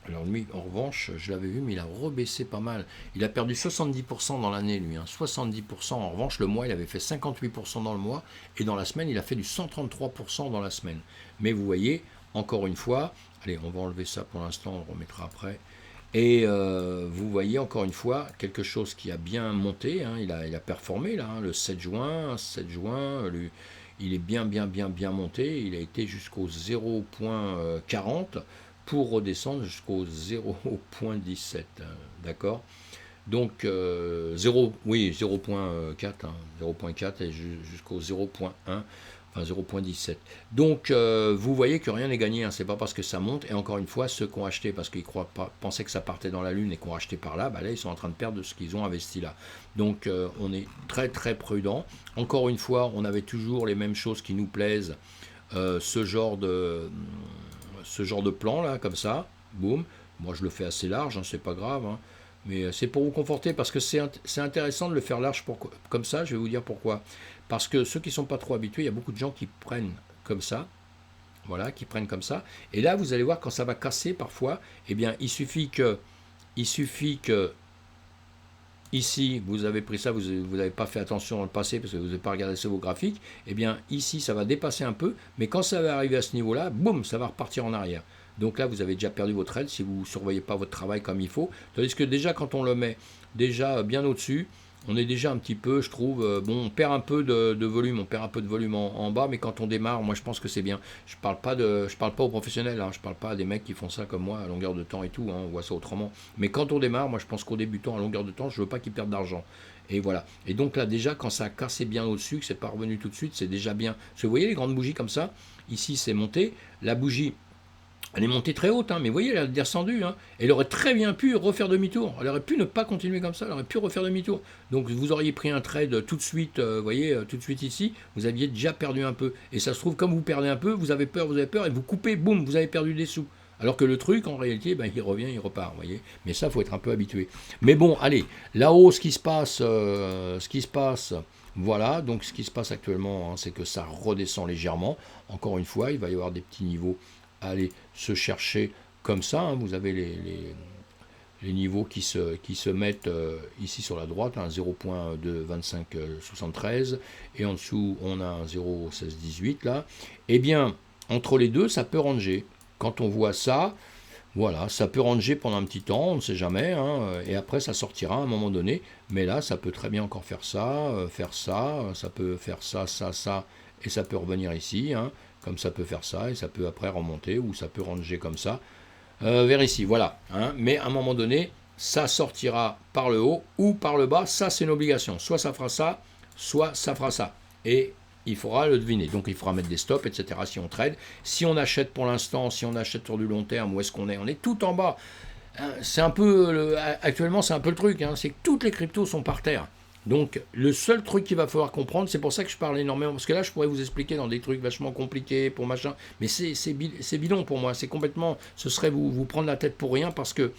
Alors lui, en revanche, je l'avais vu, mais il a rebaissé pas mal. Il a perdu 70% dans l'année, lui, hein, 70%. En revanche, le mois, il avait fait 58% dans le mois, et dans la semaine, il a fait du 133% dans la semaine. Mais vous voyez, encore une fois, allez, on va enlever ça pour l'instant, on le remettra après. Et vous voyez encore une fois quelque chose qui a bien monté, hein, il a performé là, hein, le 7 juin, il est bien monté, il a été jusqu'au 0.40 pour redescendre jusqu'au 0.17, hein, d'accord. Donc 0.4, hein, 0.4 et jusqu'au 0.1. Enfin 0.17. Donc vous voyez que rien n'est gagné, hein. C'est pas parce que ça monte, et encore une fois, ceux qui ont acheté parce qu'ils pensaient que ça partait dans la lune et qui ont acheté par là, bah là ils sont en train de perdre de ce qu'ils ont investi là. Donc on est très prudent. Encore une fois, on avait toujours les mêmes choses qui nous plaisent, ce genre de plan là, comme ça, boum. Moi je le fais assez large, hein, c'est pas grave, hein. Mais c'est pour vous conforter, parce que c'est intéressant de le faire large comme ça. Je vais vous dire pourquoi. Parce que ceux qui ne sont pas trop habitués, il y a beaucoup de gens qui prennent comme ça. Voilà, qui prennent comme ça. Et là, vous allez voir, quand ça va casser parfois, eh bien, il suffit que ici, vous avez pris ça, vous n'avez pas fait attention dans le passé parce que vous n'avez pas regardé sur vos graphiques, eh bien, ici, ça va dépasser un peu, mais quand ça va arriver à ce niveau-là, boum, ça va repartir en arrière. Donc là, vous avez déjà perdu votre aide si vous ne surveillez pas votre travail comme il faut. Tandis que déjà, quand on le met déjà bien au-dessus, on est déjà un petit peu, je trouve, bon, on perd un peu de volume, en bas, mais quand on démarre, moi je pense que c'est bien. Je parle pas aux professionnels, hein, je parle pas à des mecs qui font ça comme moi à longueur de temps et tout, hein, on voit ça autrement. Mais quand on démarre, moi je pense qu'aux débutants à longueur de temps, je veux pas qu'ils perdent d'argent. Et voilà. Et donc là déjà, quand ça a cassé bien au-dessus, que c'est pas revenu tout de suite, c'est déjà bien. Parce que vous voyez les grandes bougies comme ça, ici c'est monté, la bougie, elle est montée très haute, hein, mais vous voyez, elle est descendue. Hein. Elle aurait très bien pu refaire demi-tour. Elle aurait pu ne pas continuer comme ça, elle aurait pu refaire demi-tour. Donc vous auriez pris un trade tout de suite, vous voyez, tout de suite ici, vous aviez déjà perdu un peu. Et ça se trouve, comme vous perdez un peu, vous avez peur, et vous coupez, boum, vous avez perdu des sous. Alors que le truc, en réalité, ben, il revient, il repart, vous voyez. Mais ça, il faut être un peu habitué. Mais bon, allez, là-haut, ce qui se passe, voilà, donc ce qui se passe actuellement, hein, c'est que ça redescend légèrement. Encore une fois, il va y avoir des petits niveaux à aller se chercher comme ça, hein. Vous avez les niveaux qui se mettent ici sur la droite, un 0.22573, et en dessous on a un 0.1618 là. Eh bien, entre les deux, ça peut ranger. Quand on voit ça, voilà, ça peut ranger pendant un petit temps, on ne sait jamais, hein, et après ça sortira à un moment donné. Mais là, ça peut très bien encore faire ça, ça peut faire ça, et ça peut revenir ici, hein, comme ça peut faire ça, et ça peut après remonter, ou ça peut ranger comme ça, vers ici, voilà. Hein. Mais à un moment donné, ça sortira par le haut ou par le bas, ça c'est une obligation. Soit ça fera ça, soit ça fera ça. Et il faudra le deviner. Donc il faudra mettre des stops, etc. si on trade. Si on achète pour l'instant, si on achète sur du long terme, où est-ce qu'on est? On est tout en bas. C'est un peu, actuellement c'est un peu le truc, hein, c'est que toutes les cryptos sont par terre. Donc, le seul truc qu'il va falloir comprendre, c'est pour ça que je parle énormément, parce que là, je pourrais vous expliquer dans des trucs vachement compliqués pour machin, mais c'est bidon pour moi, c'est complètement, ce serait vous prendre la tête pour rien, parce que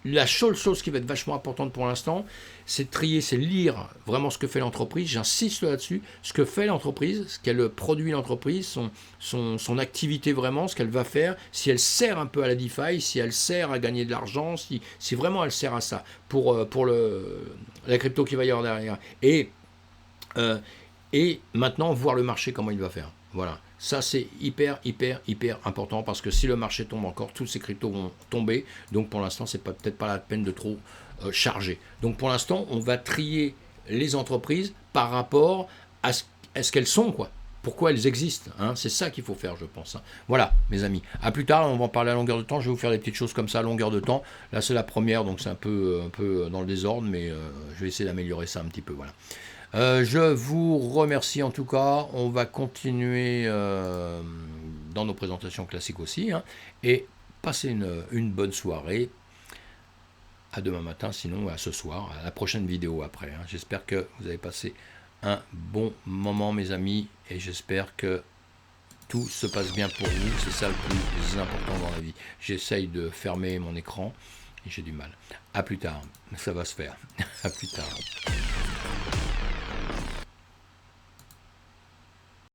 la seule chose qui va être vachement importante pour l'instant, c'est de trier, c'est lire vraiment ce que fait l'entreprise. J'insiste là-dessus, ce que fait l'entreprise, ce qu'elle produit l'entreprise, son activité vraiment, ce qu'elle va faire, si elle sert un peu à la DeFi, si elle sert à gagner de l'argent, si vraiment elle sert à ça, pour la crypto qu'il va y avoir derrière. Et maintenant, voir le marché, comment il va faire. Voilà. Ça, c'est hyper important, parce que si le marché tombe encore, tous ces cryptos vont tomber. Donc, pour l'instant, c'est peut-être pas la peine de trop charger. Donc, pour l'instant, on va trier les entreprises par rapport à ce qu'elles sont, quoi. Pourquoi elles existent, hein. C'est ça qu'il faut faire, je pense. Hein. Voilà, mes amis. À plus tard, on va en parler à longueur de temps. Je vais vous faire des petites choses comme ça à longueur de temps. Là, c'est la première, donc c'est un peu dans le désordre, mais je vais essayer d'améliorer ça un petit peu. Voilà. Je vous remercie en tout cas. On va continuer dans nos présentations classiques aussi. Hein, et passez une bonne soirée. À demain matin, sinon à ce soir, à la prochaine vidéo après. Hein. J'espère que vous avez passé un bon moment, mes amis, et j'espère que tout se passe bien pour vous. C'est ça le plus important dans la vie. J'essaye de fermer mon écran et j'ai du mal. À plus tard. Ça va se faire. À plus tard.